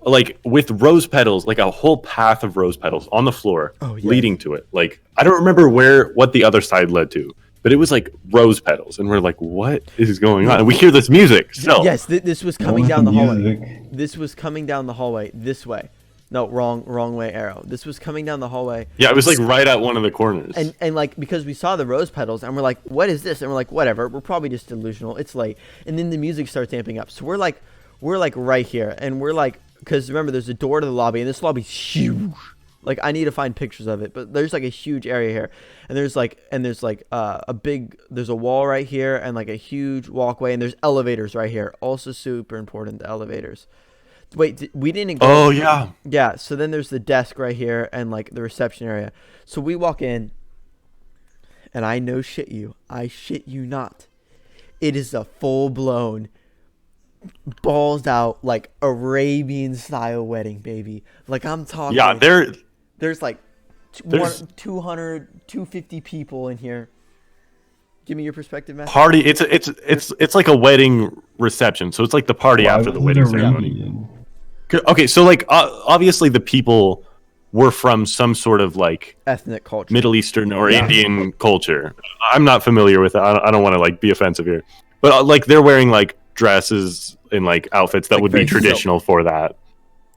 like with rose petals, like a whole path of rose petals on the floor Oh, yes. leading to it. Like I don't remember what the other side led to, but it was like rose petals and we're like what is going on? And we hear this music. So Yes, this was coming What down the was hallway. music? This was coming down the hallway this way. No, wrong way arrow. This was coming down the hallway. yeah, it was like right at one of the corners. And like because we saw the rose petals and we're like, what is this? And we're like, whatever. We're probably just delusional. It's late. And then the music starts amping up. So we're like right here, and we're like, because remember, there's a door to the lobby, and this lobby's huge. Like I need to find pictures of it, but there's like a huge area here, and there's a wall right here, and like a huge walkway, and there's elevators right here. Also super important, the elevators. Wait, we didn't go. oh yeah. Yeah, so then there's the desk right here and like the reception area. So we walk in, and I shit you not. It is a full blown, balls out, like Arabian style wedding, baby. Like I'm talking. Yeah, there's like There's- 200, 250 people in here. Give me your perspective, Matt. party it's like a wedding reception. So it's like the party Why after the was wedding it ceremony. Arabian? Okay, so like obviously the people were from some sort of like Ethnic culture. Middle Eastern or Yeah. Indian culture. I'm not familiar with it. I don't want to like be offensive here, but like they're wearing like dresses and like outfits that Like would be very traditional for that.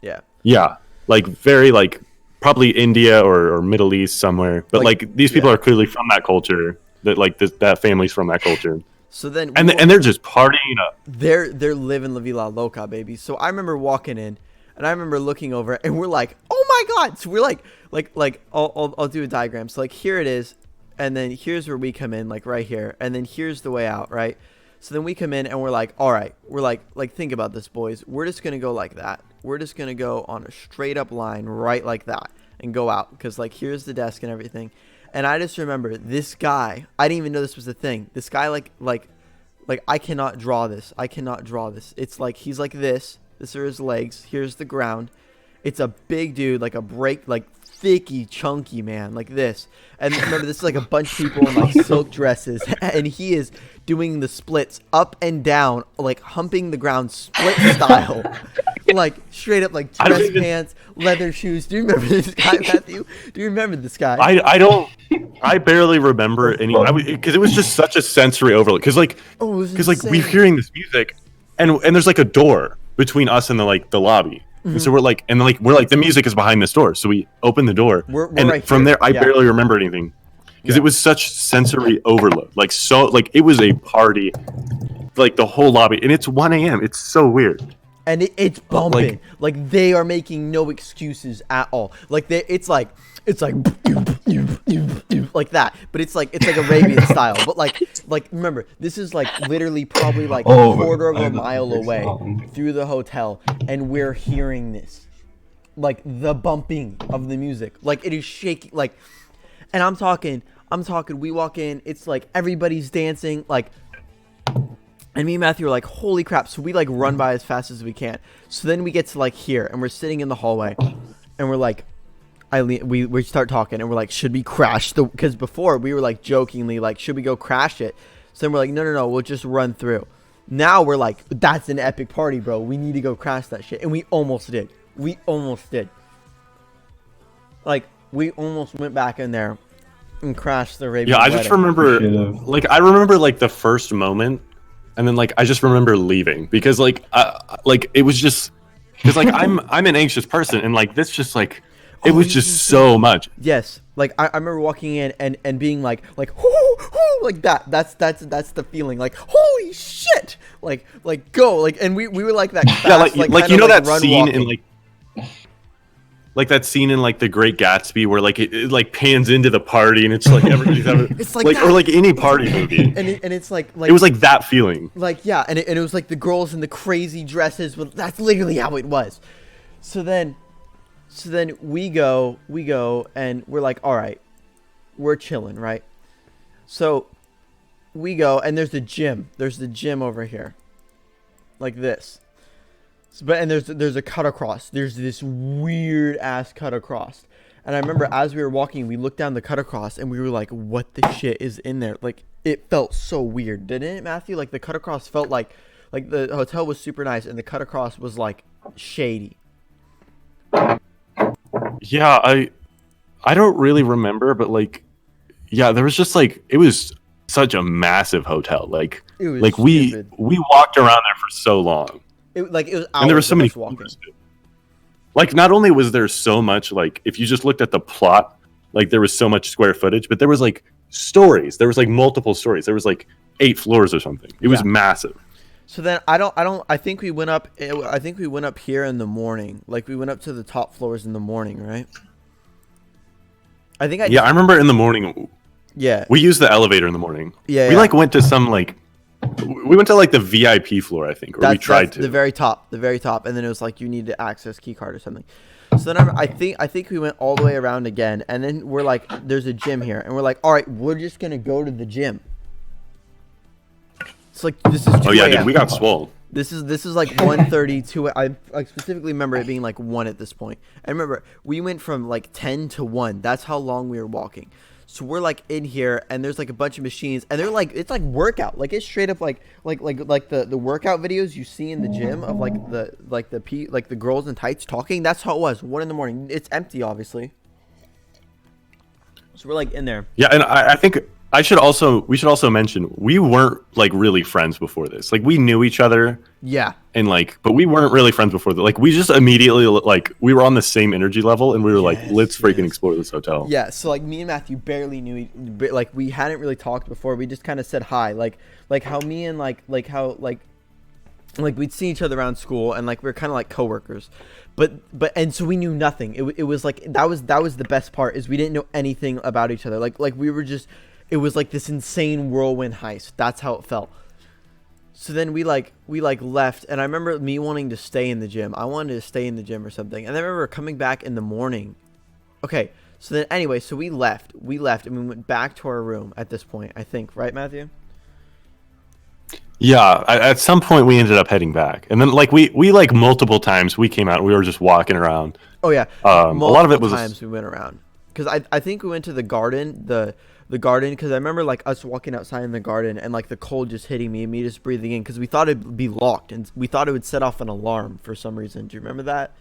Yeah. Yeah, like very like probably India or Middle East somewhere. But like these people yeah. are clearly from that culture. That like that family's from that culture, So then and they're just partying up. they're living La Villa Loca, baby. So I remember walking in, and I remember looking over, and we're like, oh my god! So we're like I'll do a diagram. So like here it is, and then here's where we come in, like right here, and then here's the way out, right? So then we come in, and we're like, all right, we're like think about this, boys. We're just gonna go like that. We're just gonna go on a straight up line, right like that, and go out, because like here's the desk and everything. And I just remember this guy. I didn't even know this was a thing. This guy like I cannot draw this. I cannot draw this. It's like he's like this. This are his legs. Here's the ground. It's a big dude, like thicky, chunky man, like this. And remember, this is like a bunch of people in like silk dresses, and he is doing the splits up and down, like humping the ground split style, like straight up, like I don't dress even- pants, leather shoes. Do you remember this guy, Matthew? Do you remember this guy? I don't. I barely remember any because it was just such a sensory overload. Because like Oh, it was we're insane. hearing this music, and there's like a door between us and the lobby. And so we're like the music is behind this door. So we open the door, We're and right from here. there I Yeah. barely remember anything because Yeah. it was such sensory overload. Like so, like it was a party, like the whole lobby, and it's 1 a.m. It's so weird. And it's bumping. Like they are making no excuses at all. Like it's like like that. But it's like Arabian style. But like remember, this is like literally probably like Oh, a quarter of I a know mile this away song. through the hotel, and we're hearing this. Like the bumping of the music. Like it is shaking, like, and I'm talking, we walk in, it's like everybody's dancing, like, and me and Matthew are like, holy crap. So we like run by as fast as we can. So then we get to like here, and we're sitting in the hallway, and we're like, we start talking, and we're like, should we crash the, because before we were like jokingly like, should we go crash it? So then we're like, no, we'll just run through. Now we're like, that's an epic party, bro. We need to go crash that shit. And we almost did. Like, we almost went back in there and crashed the Arabian Yeah, I just wedding. remember Should've. like I remember like the first moment, and then like I just remember leaving because like it was just because like I'm an anxious person, and like this just like it Oh, was you just can so much. Yes, like I remember walking in and being like hoo, hoo, like that. That's the feeling. Like holy shit! Like go like, and we were like that. Fast, Yeah, like kind you of, know like, that run scene walking. in like that scene in like The Great Gatsby where like it like pans into the party and it's like everybody's having It's like like that. or like any party movie. and it's like It was like that feeling. like yeah, and it was like the girls in the crazy dresses. But that's literally how it was. So then we go and we're like, all right, we're chilling, right? So we go, and there's the gym over here, like this. But and there's a cut across. There's this weird ass cut across. And I remember as we were walking, we looked down the cut across and we were like, what the shit is in there? Like, it felt so weird, didn't it, Matthew? Like, the cut across felt like the hotel was super nice and the cut across was like shady. Yeah, I don't really remember, but like, yeah, there was just like, it was such a massive hotel. Like, It was like stupid. we walked around there for so long, It was and there were hours so of many us walking. floors, too. Like, not only was there so much, like, if you just looked at the plot, like, there was so much square footage, but there was, like, stories. There was, like, multiple stories. There was, like, 8 floors or something. It was massive. So then I think we went up here in the morning. Like, we went up to the top floors in the morning, right? I think Yeah, I remember in the morning, yeah. we used the elevator in the morning. Yeah, We, yeah. like, went to some, like, we went to, like, the VIP floor, I think, or we tried That's to. the very top, and then it was like you need to access key card or something. So then I think we went all the way around again, and then we're like, there's a gym here, and we're like, all right, we're just gonna go to the gym. It's like this is 2 Oh, yeah, a.m. dude, we got swole. This is like 1:32. I specifically remember it being like 1 at this point. I remember we went from like 10 to 1. That's how long we were walking. So we're like in here and there's like a bunch of machines and they're like, it's like workout. Like it's straight up like the workout videos you see in the gym of like the girls in tights talking. That's how it was. 1 in the morning. It's empty, obviously. So we're like in there. Yeah, and I think we should also mention we weren't like really friends before this. Like we knew each other Yeah. and like, but we weren't really friends before that. Like we just immediately like we were on the same energy level and we were like, Yes, let's freaking yes. explore this hotel. Yeah, so like me and Matthew barely knew, like we hadn't really talked before. We just kind of said hi, like how me and like we'd see each other around school, and like we were kind of like coworkers, but and so we knew nothing. It was like that was the best part is we didn't know anything about each other. Like we were just, it was like this insane whirlwind heist. That's how it felt. So then we left, and I remember me wanting to stay in the gym. I wanted to stay in the gym or something, and I remember coming back in the morning. Okay, so then anyway, so we left, and we went back to our room at this point, I think, right, Matthew? Yeah, at some point we ended up heading back, and then like we like multiple times we came out. And we were just walking around. Oh yeah, A lot of it was times we went around because I think we went to the garden, the garden, because I remember like us walking outside in the garden and like the cold just hitting me just breathing in because we thought it'd be locked and we thought it would set off an alarm for some reason. Do you remember that?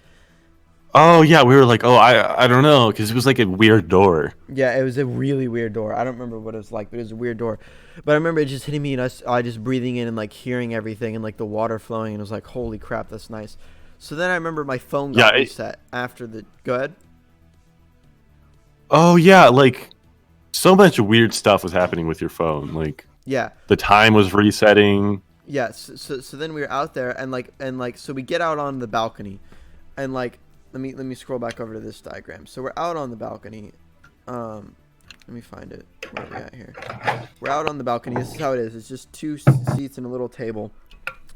Oh yeah, we were like, oh I don't know, because it was like a weird door. Yeah, it was a really weird door. I don't remember what it was like, but it was a weird door. But I remember it just hitting me and I just breathing in and like hearing everything and like the water flowing and it was like, holy crap, that's nice. So then I remember my phone got reset after the. Go ahead. Oh yeah, like so much weird stuff was happening with your phone. Like Yeah. the time was resetting. Yeah. So then we were out there and so we get out on the balcony, and like let me scroll back over to this diagram. So we're out on the balcony. Let me find it. Where are we at here? We're out on the balcony. This is how it is. It's just 2 seats and a little table.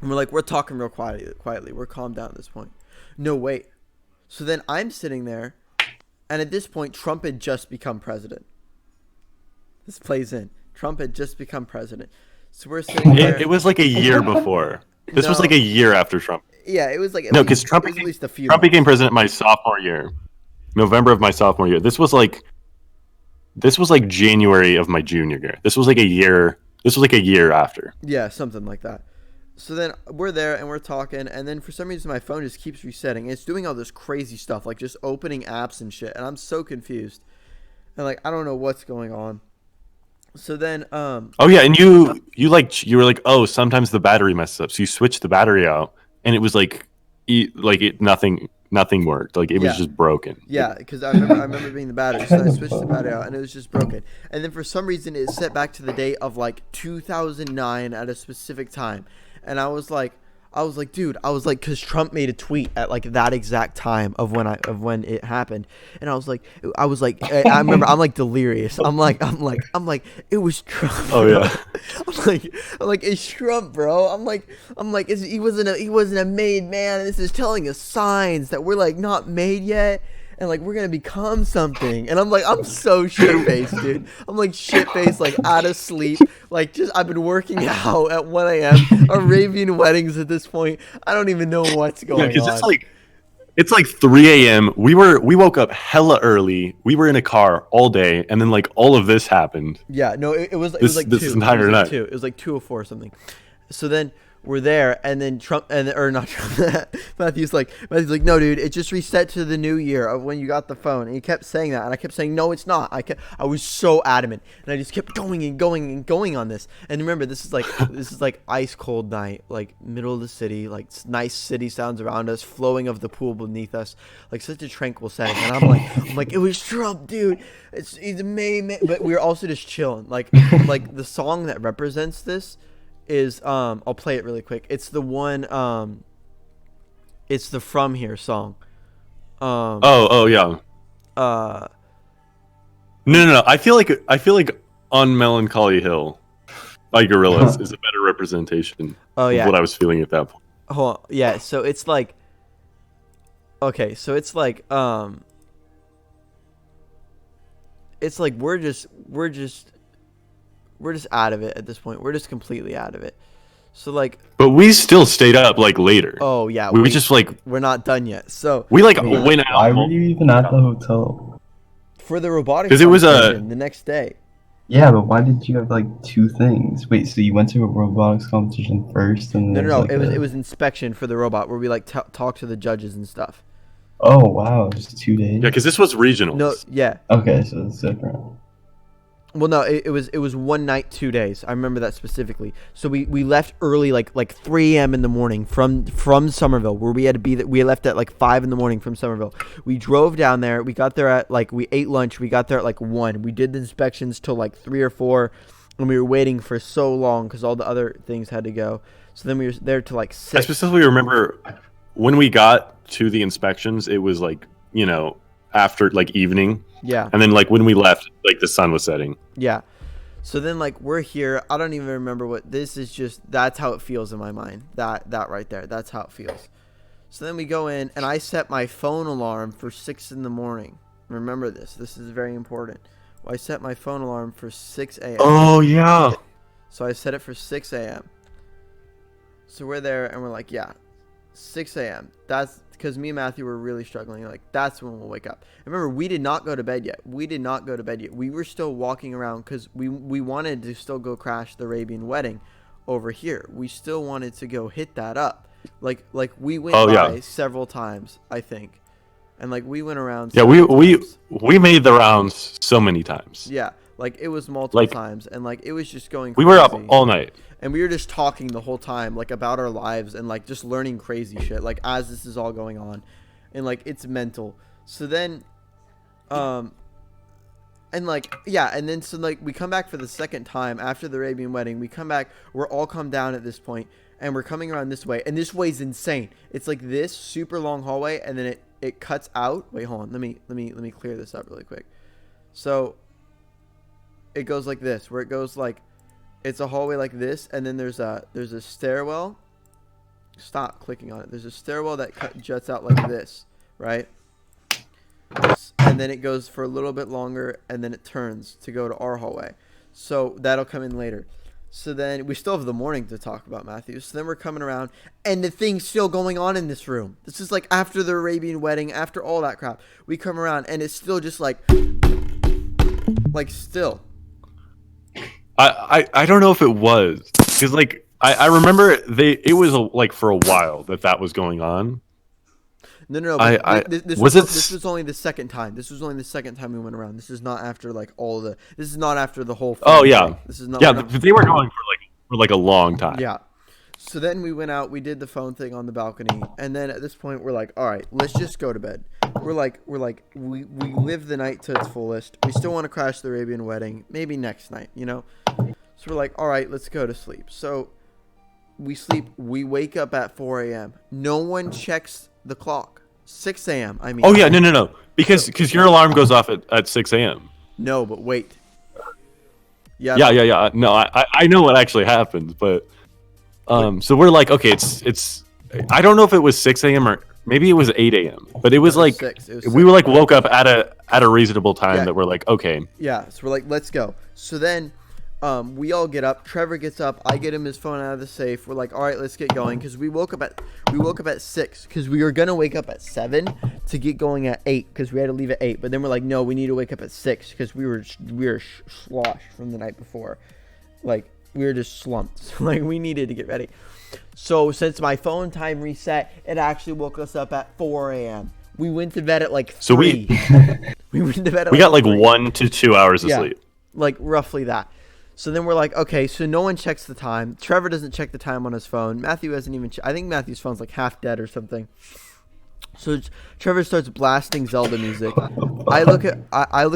And we're talking real quietly. We're calmed down at this point. No, wait. So then I'm sitting there, and at this point, Trump had just become president. This plays in. Trump had just become president. So we're sitting there. It was like a year before. This was No. like a year after Trump. Yeah, it was like No, because Trump it was at least a few. Trump became president my sophomore year, November of my sophomore year. This was like January of my junior year. This was like a year. This was like a year after. Yeah, something like that. So then we're there and we're talking, and then for some reason my phone just keeps resetting. It's doing all this crazy stuff, like just opening apps and shit, and I'm so confused. And like I don't know what's going on. So then Oh yeah, and you were like, oh, sometimes the battery messes up, so you switched the battery out, and it was like, nothing worked. Like it was just broken. yeah, because I remember being the battery, so I switched the battery out and it was just broken. And then for some reason it set back to the date of like 2009 at a specific time, and I was like, dude, because Trump made a tweet at like that exact time of when it happened, and I was like, I remember I'm like delirious. I'm like, it was Trump. Oh yeah. I'm like, it's Trump, bro. I'm like, he wasn't a made man, and this is telling us signs that we're like not made yet. and like we're gonna become something. And I'm like, I'm so shit faced, dude. I'm like shit faced, like out of sleep. Like just I've been working out at 1 a.m. Arabian weddings at this point. I don't even know what's going Yeah, because on. it's like 3 a.m. We woke up hella early. We were in a car all day, and then like all of this happened. Yeah, no, it was This like entire two. It was like night. two. It was like 2:04 or something. So then we're there, and then not Trump. Matthew's like, no, dude, it just reset to the new year of when you got the phone, and he kept saying that, and I kept saying, no, it's not. I was so adamant, and I just kept going and going and going on this. And remember, this is like ice cold night, like middle of the city, like nice city sounds around us, flowing of the pool beneath us, like such a tranquil setting. And I'm like, it was Trump, dude. He's amazing, but we were also just chilling, like the song that represents this is I'll play it really quick. It's the one it's the From Here song. Oh yeah. No. I feel like On Melancholy Hill by Gorillaz is a better representation Oh yeah. of what I was feeling at that point. Hold on. Yeah, so it's like okay, so it's like we're just out of it at this point. We're just completely out of it. So like, But we still stayed up like later. oh yeah, we just like we're not done yet. So we like went out. Why were you even at the hotel? for the robotics 'Cause it was competition the next day. Yeah, but why did you have like two things? Wait, so you went to a robotics competition first, and No, then no, like it was inspection for the robot where we like talk to the judges and stuff. Oh wow, just 2 days. Yeah, because this was regional. No, yeah. Okay, so it's different. Well, no, it was 1 night, 2 days. I remember that specifically. So we left early, like 3 a.m. in the morning from Somerville, where we had to be. We left at like 5 in the morning from Somerville. We drove down there. We got there at like we ate lunch. We got there at like 1. We did the inspections till like 3 or 4, and we were waiting for so long because all the other things had to go. So then we were there till like 6. I specifically remember when we got to the inspections, it was like, you know, after like evening. Yeah. And then like when we left, like the sun was setting. Yeah. So then like we're here. I don't even remember what this is. Just that's how it feels in my mind. That right there. That's how it feels. So then we go in, and I set my phone alarm for 6 in the morning. Remember this. This is very important. Well, I set my phone alarm for 6 a.m. Oh yeah. So I set it for 6 a.m. So we're there, and we're like, yeah, 6 a.m. That's because me and Matthew were really struggling. Like, that's when we'll wake up. And remember, we did not go to bed yet. We were still walking around because we wanted to still go crash the Arabian wedding over here. We still wanted to go hit that up. Like we went by several times, I think. And like we went around. Yeah, we made the rounds so many times. Yeah, like it was multiple Like, times, and like it was just going. We were up crazy. all night. And we were just talking the whole time, like about our lives and like just learning crazy shit, like as this is all going on, and like it's mental. So then, and like yeah, and then so like we come back for the second time after the Arabian wedding. We come back, we're all come down at this point, and we're coming around this way, and this way's insane. It's like this super long hallway, and then it cuts out. Wait, hold on, let me clear this up really quick. So it goes like this, where it goes like. It's a hallway like this, and then there's a stairwell. Stop clicking on it. There's a stairwell that juts out like this, right? And then it goes for a little bit longer, and then it turns to go to our hallway. So that'll come in later. So then we still have the morning to talk about, Matthew. So then we're coming around, and the thing's still going on in this room. This is like after the Arabian wedding, after all that crap. We come around, and it's still just like still. I don't know if it was because like I remember it was like for a while that was going on. No. This was only the second time. This was only the second time we went around. This is not after like all the. This is not after the whole. Oh yeah. Thing. This is not. Yeah, they were going for like a long time. Yeah. So then we went out. We did the phone thing on the balcony, and then at this point we're like, all right, let's just go to bed. We live the night to its fullest. We still want to crash the Arabian wedding, maybe next night, you know. So we're like, all right, let's go to sleep. So we sleep. We wake up at 4 a.m. No one checks the clock. 6 a.m. I mean. Oh yeah, no. Because your alarm goes off at 6 a.m. No, but wait. Yeah. No, I know what actually happens, but so we're like, okay, it's. I don't know if it was 6 a.m. or Maybe it was 8 a.m. But it was No, like 6. It was we 6. were like woke up at a reasonable time Yeah. that we're like, okay. Yeah, so we're like, let's go. So then we all get up. Trevor gets up. I get him his phone out of the safe. We're like, all right, let's get going, because we woke up at 6, because we were gonna wake up at 7 to get going at 8, because we had to leave at 8. But then we're like, no, we need to wake up at 6, because we were sloshed from the night before. Like, we were just slumped. Like, we needed to get ready. So since my phone time reset, it actually woke us up at 4 a.m. We went to bed at like 3. So we went to bed at got like 3. 1 to 2 hours of Yeah. sleep. Like roughly that. So then we're like, okay, so no one checks the time. Trevor doesn't check the time on his phone. Matthew hasn't even I think Matthew's phone's like half dead or something. So Trevor starts blasting Zelda music. I look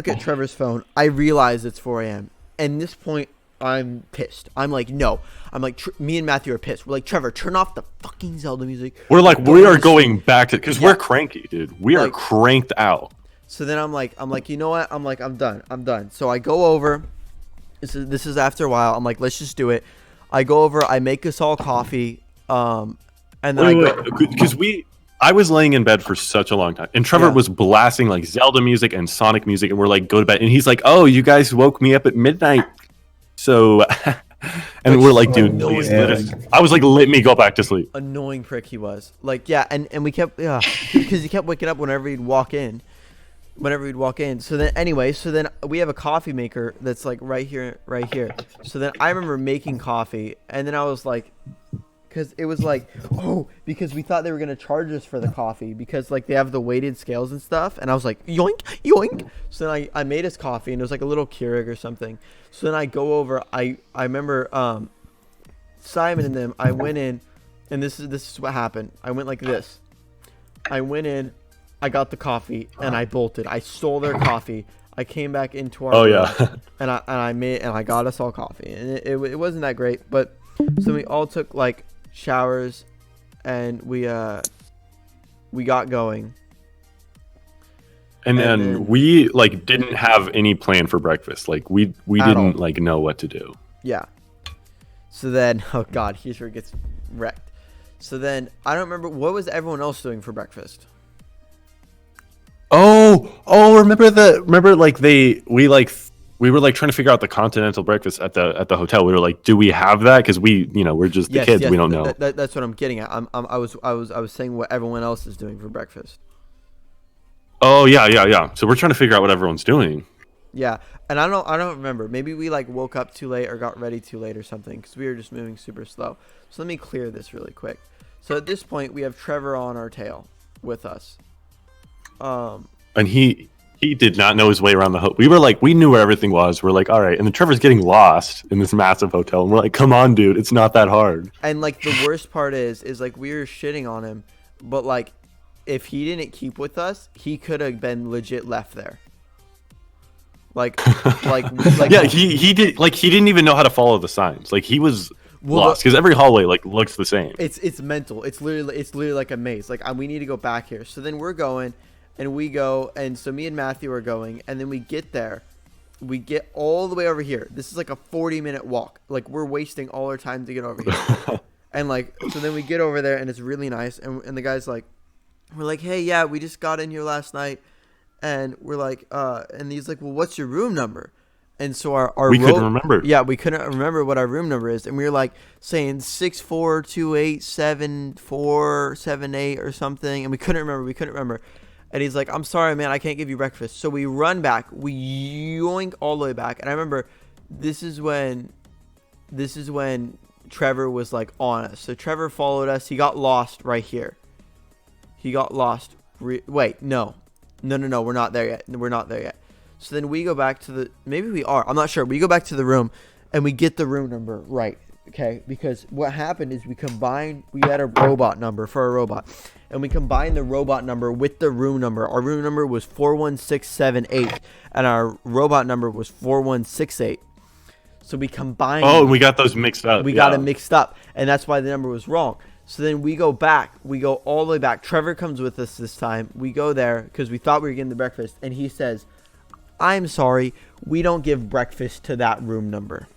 at Trevor's phone. I realize it's 4 a.m. And this point, I'm pissed. I'm like, no. I'm like, me and Matthew are pissed. We're like, Trevor, turn off the fucking Zelda music. We're like, Go we to are sleep. going back to, because Yeah. we're cranky, dude. We are Like- cranked out. So then I'm like, you know what? I'm like, I'm done. So I go over. This is after a while. I'm like, let's just do it. I go over. I make us all coffee. And then Because I was laying in bed for such a long time, and Trevor Yeah. was blasting like Zelda music and Sonic music, and we're like, go to bed. And he's like, oh, you guys woke me up at midnight. So, and we're like, dude, so please annoying. let us. I was like, let me go back to sleep. annoying prick he was. Like, yeah, and we kept, because he kept waking up whenever he'd walk in. So then we have a coffee maker that's like right here. So then I remember making coffee, and then I was like, because it was like, because we thought they were gonna charge us for the coffee, because like they have the weighted scales and stuff, and I was like, yoink, yoink. So then I made us coffee, and it was like a little Keurig or something. So then I go over. I remember Simon and them. I went in, and this is what happened. I went like this. I went in. I got the coffee and I bolted. I stole their coffee. I came back into our room, yeah. and I got us all coffee, and it wasn't that great, but so we all took like showers, and we got going. And And then then- we like didn't have any plan for breakfast. Like we At didn't all. like know what to do. Yeah. So then, oh god, here's where it gets wrecked. So then I don't remember what was everyone else doing for breakfast. Remember like we were like trying to figure out the continental breakfast at the hotel. We were like, do we have that? Because we're just the kids. We don't know. That's what I'm getting at. I was saying what everyone else is doing for breakfast. Oh yeah. So we're trying to figure out what everyone's doing. Yeah, and I don't remember. Maybe we like woke up too late or got ready too late or something, because we were just moving super slow. So let me clear this really quick. So at this point, we have Trevor on our tail with us. And he did not know his way around the hotel. We were like, we knew where everything was. We're like, all right. And then Trevor's getting lost in this massive hotel, and we're like, come on, dude, it's not that hard. And like the worst part is like we were shitting on him, but like if he didn't keep with us, he could have been legit left there. Like Yeah, he didn't even know how to follow the signs. Like he was Well, lost because every hallway like looks the same. It's mental. It's literally like a maze. Like we need to go back here. So then we're going, and we go, and so me and Matthew are going, and then we get there. We get all the way over here. This is like a 40-minute walk. Like we're wasting all our time to get over here. And like so then we get over there, and it's really nice. And the guy's like, we're like, hey, yeah, we just got in here last night, and we're like, and he's like, well, what's your room number? And so our We couldn't remember. Yeah, we couldn't remember what our room number is, and we were like saying 64287478 or something, and we couldn't remember. And he's like, I'm sorry, man, I can't give you breakfast. So we run back, we yoink all the way back, and I remember this is when Trevor was like on us. So Trevor followed us. He got lost right here. He got lost. Wait, no, we're not there yet. So then we go back to maybe we are. I'm not sure. We go back to the room, and we get the room number right. Okay, because what happened is we had a robot number for a robot, and we combined the robot number with the room number. Our room number was 41678, and our robot number was 4168. So we combined. Oh, we got those mixed up. We got it mixed up, and that's why the number was wrong. So then we go back. We go all the way back. Trevor comes with us this time. We go there because we thought we were getting the breakfast, and he says, I'm sorry, we don't give breakfast to that room number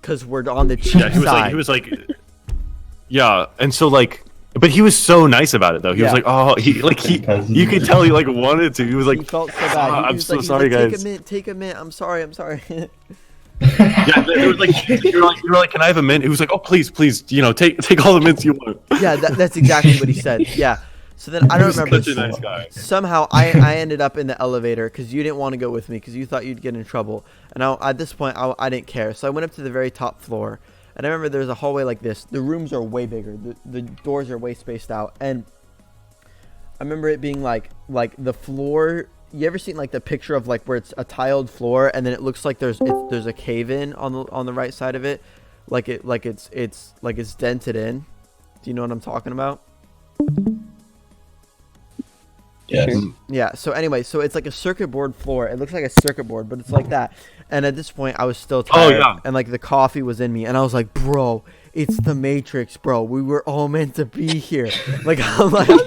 because we're on the cheap Yeah, side. he was like, yeah. And so like But he was so nice about it, though. He was Yeah. like, "Oh, you could tell he like wanted to." He was He like, felt so bad. "I'm was so like, sorry, guys." Take a mint. I'm sorry. Yeah, it was like you were like, "Can I have a mint?" He was like, "Oh, please, take all the mints you want." Yeah, that's exactly what he said. Yeah. So then I He don't was remember. such a nice guy. Somehow I ended up in the elevator because you didn't want to go with me because you thought you'd get in trouble. And at this point, I didn't care. So I went up to the very top floor. And I remember there's a hallway like this. The rooms are way bigger. The doors are way spaced out. And I remember it being like the floor. You ever seen like the picture of like where it's a tiled floor and then it looks like there's a cave in on the right side of it, it's dented in. Do you know what I'm talking about? Yes. Yeah, so anyway, so it's like a circuit board floor. It looks like a circuit board, but it's like that. And at this point, I was still tired. yeah. And like the coffee was in me. And I was like, bro, it's the Matrix, bro. We were all meant to be here. I'm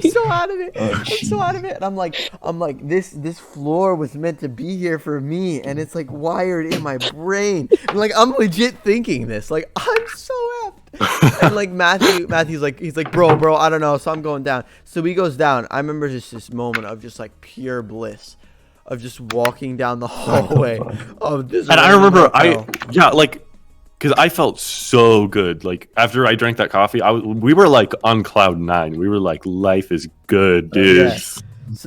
so out of it. I'm so out of it. And I'm like, this floor was meant to be here for me. And it's like wired in my brain. And like, I'm legit thinking this. Like, I'm so effed. And like Matthew's like, he's like, bro, I don't know. So I'm going down. So he goes down. I remember just this moment of just like pure bliss of just walking down the hallway of this. And I remember, because I felt so good. Like after I drank that coffee, we were like on cloud 9. We were like, life is good, dude. Yeah.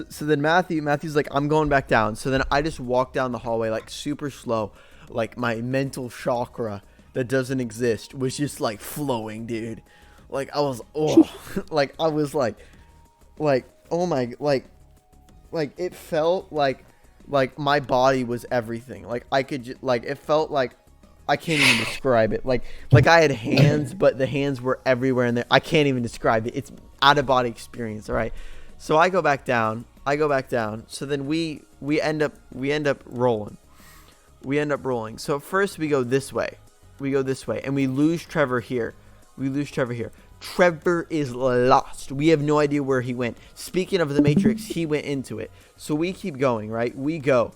So then Matthew's like, I'm going back down. So then I just walk down the hallway like super slow, like my mental chakra that doesn't exist was just like flowing, dude. Like I was, like I was like, oh my, like it felt like my body was everything. Like I could like it felt like I can't even describe it. Like I had hands, but the hands were everywhere in there. I can't even describe it. It's out of body experience. All right. So I go back down. So then we end up rolling. So first we go this way, and we lose Trevor here. Trevor is lost. We have no idea where he went. Speaking of the Matrix, he went into it. So we keep going, right? We go.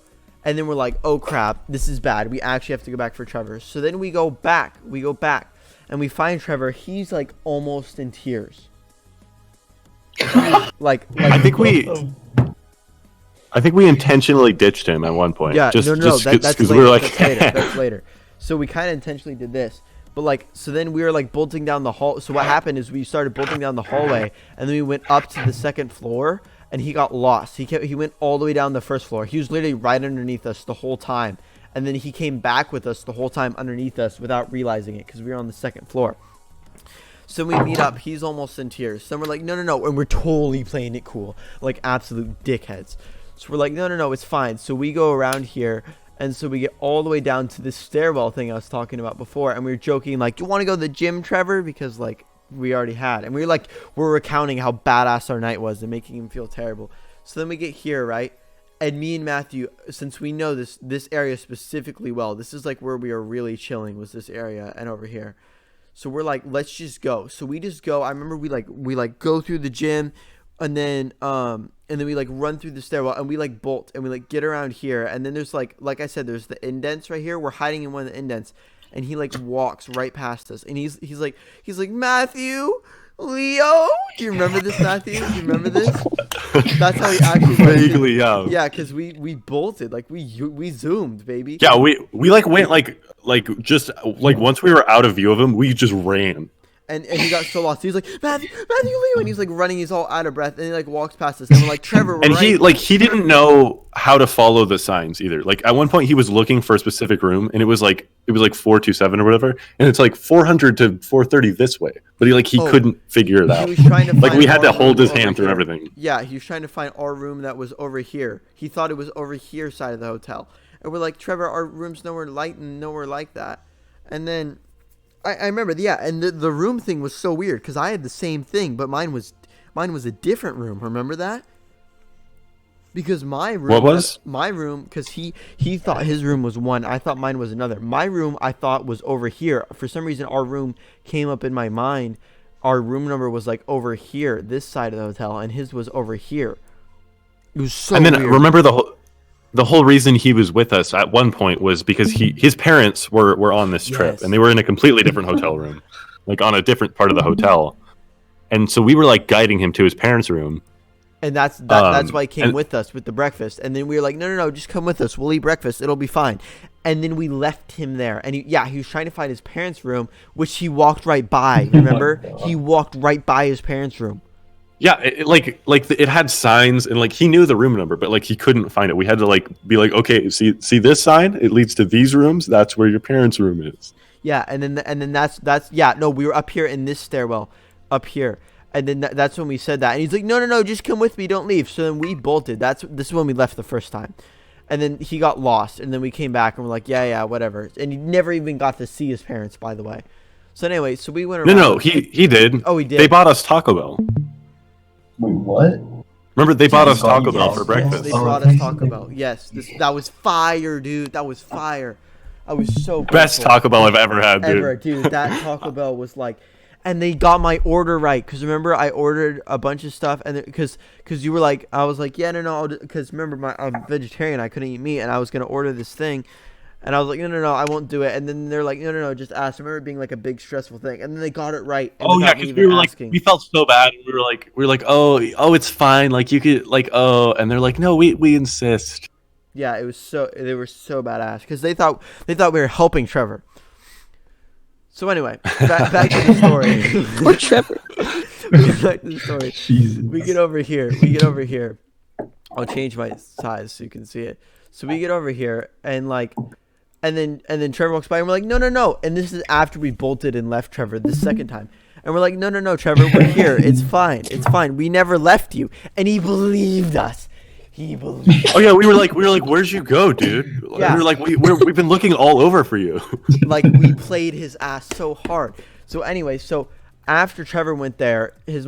And then we're like, oh crap, this is bad. We actually have to go back for Trevor. So then we go back. And we find Trevor. He's like almost in tears. like I think we intentionally ditched him at one point. Yeah, just that's because later. we were like, That's later. So we kind of intentionally did this. But like, so then we were like bolting down the hall. So what happened is we started bolting down the hallway, and then we went up to the second floor, and he got lost. He went all the way down the first floor. He was literally right underneath us the whole time, and then he came back with us the whole time underneath us without realizing it because we were on the second floor. So we meet up. He's almost in tears. So we're like, no, and we're totally playing it cool, like absolute dickheads. So we're like, no, it's fine. So we go around here. And so we get all the way down to this stairwell thing I was talking about before. And we were joking, like, you want to go to the gym, Trevor? Because, like, we already had. And we're recounting how badass our night was and making him feel terrible. So then we get here, right? And me and Matthew, since we know this area specifically well, this is, like, where we are really chilling was this area and over here. So we're like, let's just go. So we just go. I remember we go through the gym. And then we like run through the stairwell and we like bolt and we like get around here. And then there's like I said, there's the indents right here. We're hiding in one of the indents, and he like walks right past us. And he's like Matthew, Leo. Do you remember this, Matthew? Do you remember this? That's how he actually vaguely, yeah. Yeah, because we bolted, like we zoomed, baby. Yeah, we like went like just like once we were out of view of him, we just ran. And he got so lost. He's like, Matthew, Leo, and he's like running. He's all out of breath, and he like walks past us, and we're like, Trevor, we're and right. he didn't know how to follow the signs either. Like at one point, he was looking for a specific room, and it was like 427 or whatever, and it's like 400 to 430 this way. But he couldn't figure it out. He was trying to like find we had to our hold room his hand over through here. everything. Yeah, he was trying to find our room that was over here. He thought it was over here side of the hotel, and we're like, Trevor, our room's nowhere like that. And then I remember, yeah, and the room thing was so weird because I had the same thing, but mine was a different room. Remember that? Because my room, what was my room? Because he thought his room was one. I thought mine was another. My room I thought was over here. For some reason, our room came up in my mind. Our room number was like over here, this side of the hotel, and his was over here. It was so. And then weird. remember the whole reason he was with us at one point was because his parents were on this trip, Yes. and they were in a completely different hotel room, like on a different part of the hotel. and so we were like guiding him to his parents' room. And that's why he came and- with us with the breakfast. And then we were like, no, just come with us. We'll eat breakfast. It'll be fine. And then we left him there. And he was trying to find his parents' room, which he walked right by. Remember? He walked right by his parents' room. Yeah, it had signs, and like he knew the room number, but like he couldn't find it. We had to like be like, okay, see this sign? It leads to these rooms. That's where your parents' room is. Yeah, and then that's no, we were up here in this stairwell, up here. And then that's when we said that. And he's like, no, just come with me. Don't leave. So then we bolted. This is when we left the first time. And then he got lost. And then we came back and we're like, yeah, whatever. And he never even got to see his parents, by the way. So anyway, so we went around. No, he did. Oh, he did. They bought us Taco Bell. Wait, what? Remember, they bought us Oh, Taco Bell yes, for yes. breakfast. They Oh, brought us thanks. Taco Bell. Yes. That was fire, dude. That was fire. I was so Best grateful. Taco Bell I've ever had, dude. Ever, dude. That Taco Bell was like, and they got my order right. Because remember, I ordered a bunch of stuff, and because you were like, I was like, yeah, no, because remember, I'm vegetarian, I couldn't eat meat, and I was gonna order this thing, and I was like, no, I won't do it. And then they're like, no, just ask. I remember it being like a big stressful thing, and then they got it right. And Oh yeah, without me because even we were like, asking. we felt so bad. And we were like, oh, it's fine. Like you could, like, oh, and they're like, no, we insist. Yeah, they were so badass because they thought we were helping Trevor. So anyway, back to the story. Or Trevor. Back to the story. Jesus. We get over here. I'll change my size so you can see it. So we get over here and then Trevor walks by and we're like, no. And this is after we bolted and left Trevor the second time. And we're like, no, Trevor, we're here. It's fine. We never left you. And he believed us. Oh yeah, we were like, where'd you go, dude? Yeah. We were like, we've been looking all over for you. Like we played his ass so hard. So anyway, after Trevor went there, his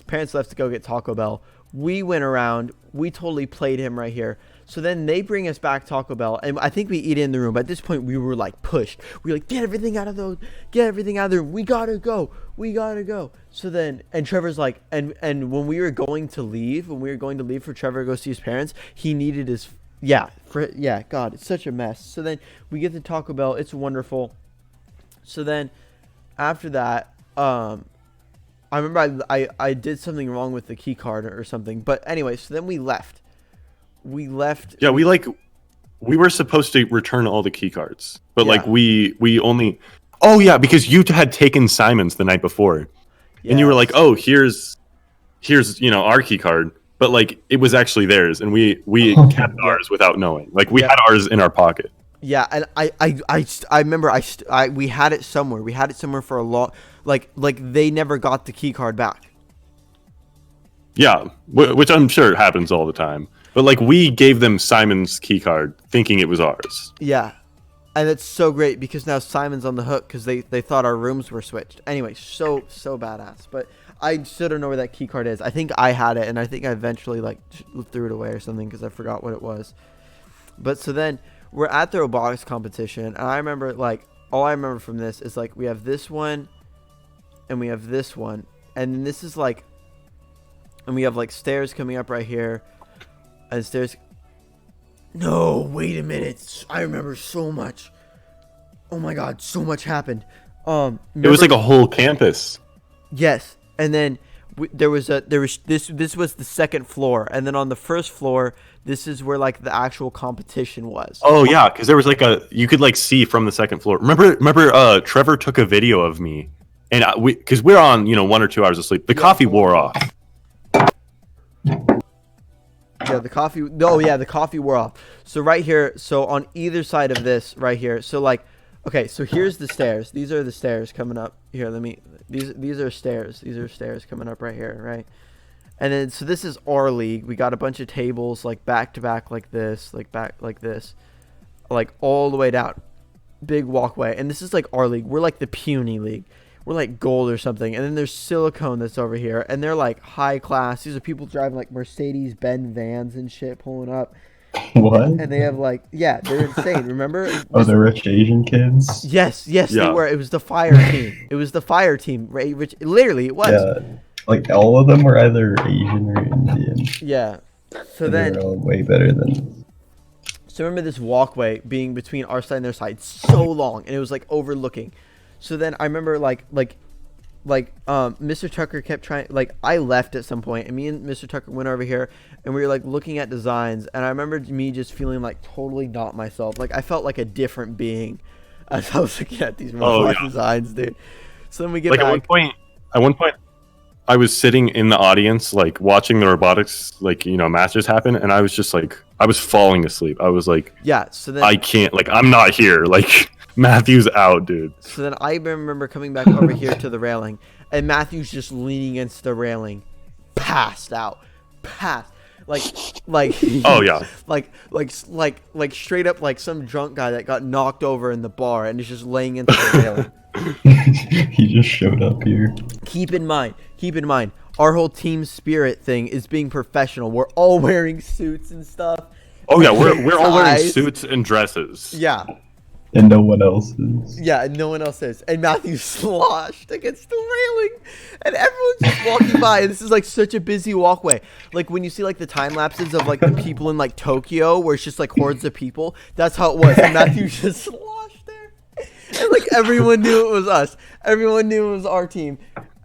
parents left to go get Taco Bell. We went around, we totally played him right here. So then they bring us back Taco Bell, and I think we eat in the room. But at this point, we were like pushed. We were like, get everything out of the room. We gotta go. So then, and Trevor's like, and when we were going to leave for Trevor to go see his parents, he needed his, God, it's such a mess. So then we get to Taco Bell. It's wonderful. So then after that, I remember I did something wrong with the key card or something. But anyway, so then we left. Yeah, we were supposed to return all the key cards, but like Yeah. we only. Oh yeah, because you had taken Simon's the night before, and you were like, oh, here's our key card, but like it was actually theirs, and we kept ours without knowing. Like we Yeah. had ours in our pocket. Yeah, and I remember we had it somewhere. We had it somewhere for a long, like they never got the key card back. Yeah, which I'm sure happens all the time. But like we gave them Simon's key card thinking it was ours. Yeah, and it's so great because now Simon's on the hook because they thought our rooms were switched. Anyway, so badass. But I still don't know where that key card is. I think I had it, and I think I eventually like threw it away or something because I forgot what it was. But so then we're at the robotics competition, and I remember like all I remember from this is like we have this one, and we have this one, and then this is like, and we have like stairs coming up right here. And stairs. No, wait a minute. I remember so much. Oh my god, so much happened. It was like a whole campus. Yes, and then this was the second floor, and then on the first floor, this is where like the actual competition was. Oh yeah, because there was like you could like see from the second floor. Remember, Trevor took a video of me, and because we're on 1 or 2 hours of sleep. The coffee wore off. Yeah, the coffee. Oh yeah, the coffee wore off. So right here, so on either side of this, right here. So like, okay, so here's the stairs. These are the stairs coming up. Here, these are stairs. These are stairs coming up right here, right? And then so this is our league. We got a bunch of tables like back to back like this, like back like this, like all the way down. Big walkway, and this is like our league. We're like the puny league. We're like gold or something. And then there's Silicone that's over here. And they're like high class. These are people driving like Mercedes-Benz vans and shit pulling up. What? And they have like, yeah, they're insane. Remember? Oh, the rich Asian kids? Yes, they Yeah. were. It was the fire team. Right? Which literally it was. Yeah. Like all of them were either Asian or Indian. Yeah. So They then, were all way better than. so remember this walkway being between our side and their side, so long, and it was like overlooking. So then I remember like Mr. Tucker kept trying. Like, I left at some point, and me and Mr. Tucker went over here, and we were like looking at designs, and I remember me just feeling like totally not myself. Like, I felt like a different being as I was looking at these robot designs, dude. So then we get like back. At one point, I was sitting in the audience, like watching the robotics, like masters happen, and I was just like, I was falling asleep. I was like, yeah. So then I can't, like, I'm not here. Like, Matthew's out, dude. So then I remember coming back over here to the railing, and Matthew's just leaning against the railing, passed out, like Oh yeah, like straight up like some drunk guy that got knocked over in the bar and is just laying into the railing. He just showed up here. Keep in mind, our whole team spirit thing is being professional. We're all wearing suits and stuff. oh yeah, we're all wearing Ties. suits and dresses. Yeah. And no one else is. Yeah, and no one else is. And Matthew sloshed against the railing, and everyone's just walking by. And this is like such a busy walkway. Like when you see like the time lapses of like the people in like Tokyo, where it's just like hordes of people. That's how it was. And Matthew just sloshed there, and like everyone knew it was us. Everyone knew it was our team.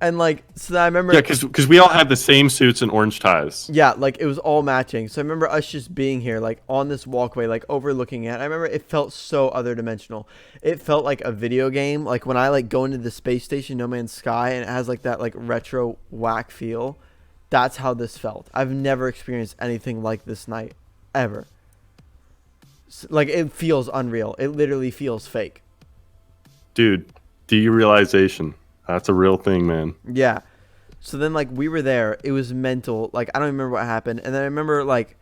And like, so I remember. Yeah, because we all had the same suits and orange ties. Yeah, like it was all matching. So I remember us just being here, like on this walkway, like overlooking it. I remember it felt so other dimensional. It felt like a video game. Like when I like go into the space station, No Man's Sky, and it has like that like retro whack feel. That's how this felt. I've never experienced anything like this night, ever. Like it feels unreal. It literally feels fake. Dude, derealization. That's a real thing, man. Yeah. So then, like, we were there. It was mental. Like, I don't remember what happened. And then I remember, like,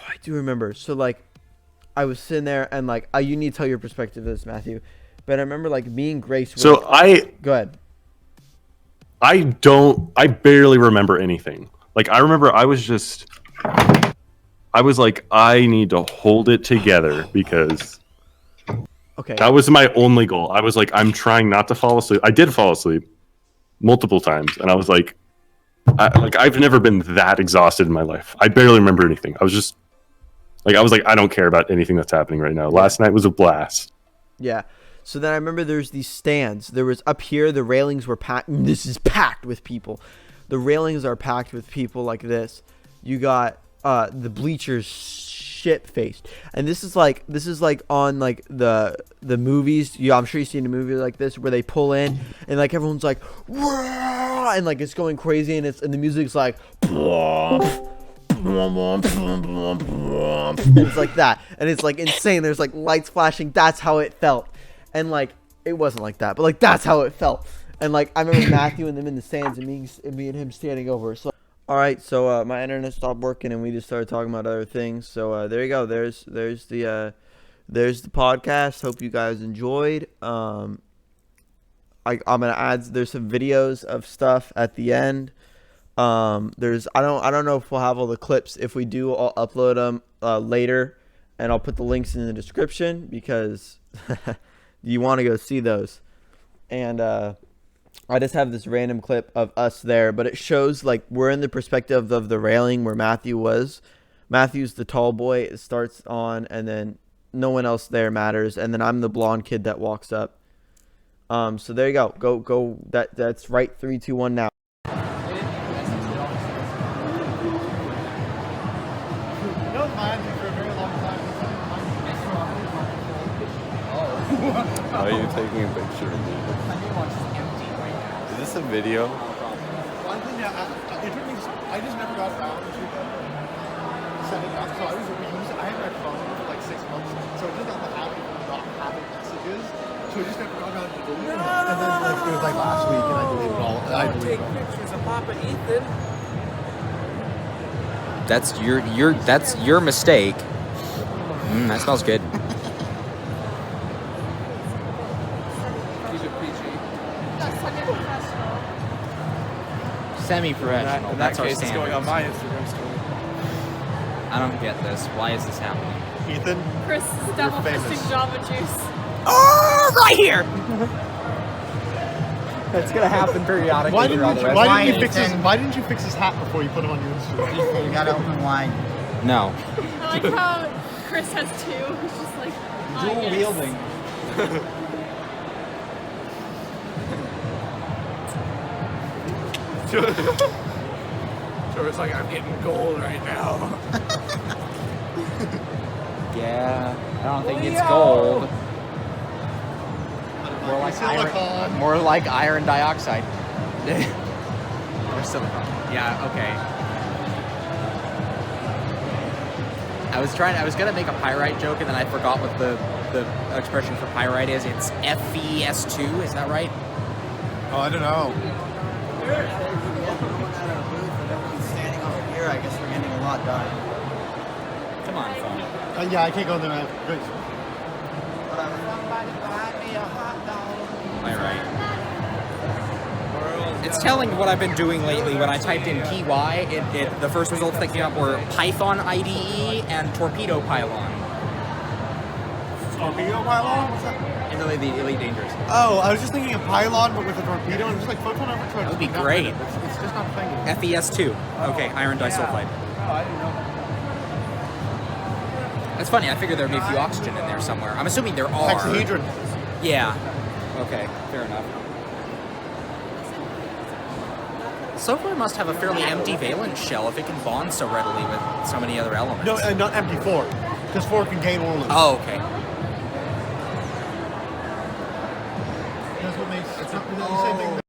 I do remember. So, like, I was sitting there and, like, you need to tell your perspective of this, Matthew. But I remember, like, me and Grace were, So Go ahead. I barely remember anything. Like, I remember I was like, I need to hold it together because Okay. that was my only goal. I was like, I'm trying not to fall asleep. I did fall asleep multiple times, and I was like, I've never been that exhausted in my life. I barely remember anything. I was like, I don't care about anything that's happening right now. Last night was a blast. Yeah. So then I remember there's these stands. There was up here, the railings were packed. This is packed with people. The railings are packed with people like this. You got the bleachers shit faced, and this is like on like the movies. I'm sure you've seen a movie like this where they pull in and like everyone's like, "Wah!" and like it's going crazy, and the music's like, and it's like that, and it's like insane. There's like lights flashing. That's how it felt, and like it wasn't like that, but like that's how it felt. And like I remember Matthew and them in the stands, and me and him standing over. So. All right, so my internet stopped working, and we just started talking about other things. So there you go. There's the podcast. Hope you guys enjoyed. I'm gonna add. There's some videos of stuff at the end. I don't know if we'll have all the clips. If we do, I'll upload them later, and I'll put the links in the description because you want to go see those. And I just have this random clip of us there, but it shows like we're in the perspective of the railing where Matthew was. Matthew's the tall boy. It starts on, and then no one else there matters, and then I'm the blonde kid that walks up. So there you go. Go. That's right. 3, 2, 1 now. Why are you taking a picture of me? Is this a video? One thing that I just never got around to send it back. So I had my phone for like 6 months, so it just got the habit of not having messages. So I just never got around to deleting it. And then like it was like last week, and I deleted all. I deleted all. Pictures of Papa Ethan. That's your mistake. That smells good. Semi-professional. That's our standard. Going on my Instagram story. I don't get this. Why is this happening? Ethan, Chris is double fisting Java Juice. Oh, right here. That's gonna happen periodically. why didn't you fix his hat before you put him on your Instagram? Ethan, you gotta open wide. No. I like how Chris has two. It's just like Dual wielding. Trevor's like, I'm getting gold right now. Yeah, I don't think it's gold. More like iron dioxide. Or silicon. Yeah, okay. I was gonna make a pyrite joke and then I forgot what the expression for pyrite is. It's FeS2, is that right? Oh, I don't know. Standing over here, I guess we're getting a lot done. Come on, phone. Yeah, I can't go there now. Good. Pyrite. It's telling what I've been doing lately. When I typed in PY, the first results that came up were Python IDE and Torpedo Pylon. Torpedo pylon? What's that? In the Elite Dangerous. Oh, I was just thinking of pylon, but with a torpedo, and just like photon overcharge. That would be great. It's just not thinking. FeS2. Okay, iron disulfide. Oh, I didn't know. That's funny. I figured there'd be a few oxygen in there somewhere. I'm assuming there are. Hexahedron. Yeah. Okay, fair enough. Sulfur must have a fairly empty valence shell if it can bond so readily with so many other elements. No, not empty 4. Because 4 can gain or lose. Oh, okay. That's what makes it's not the same thing.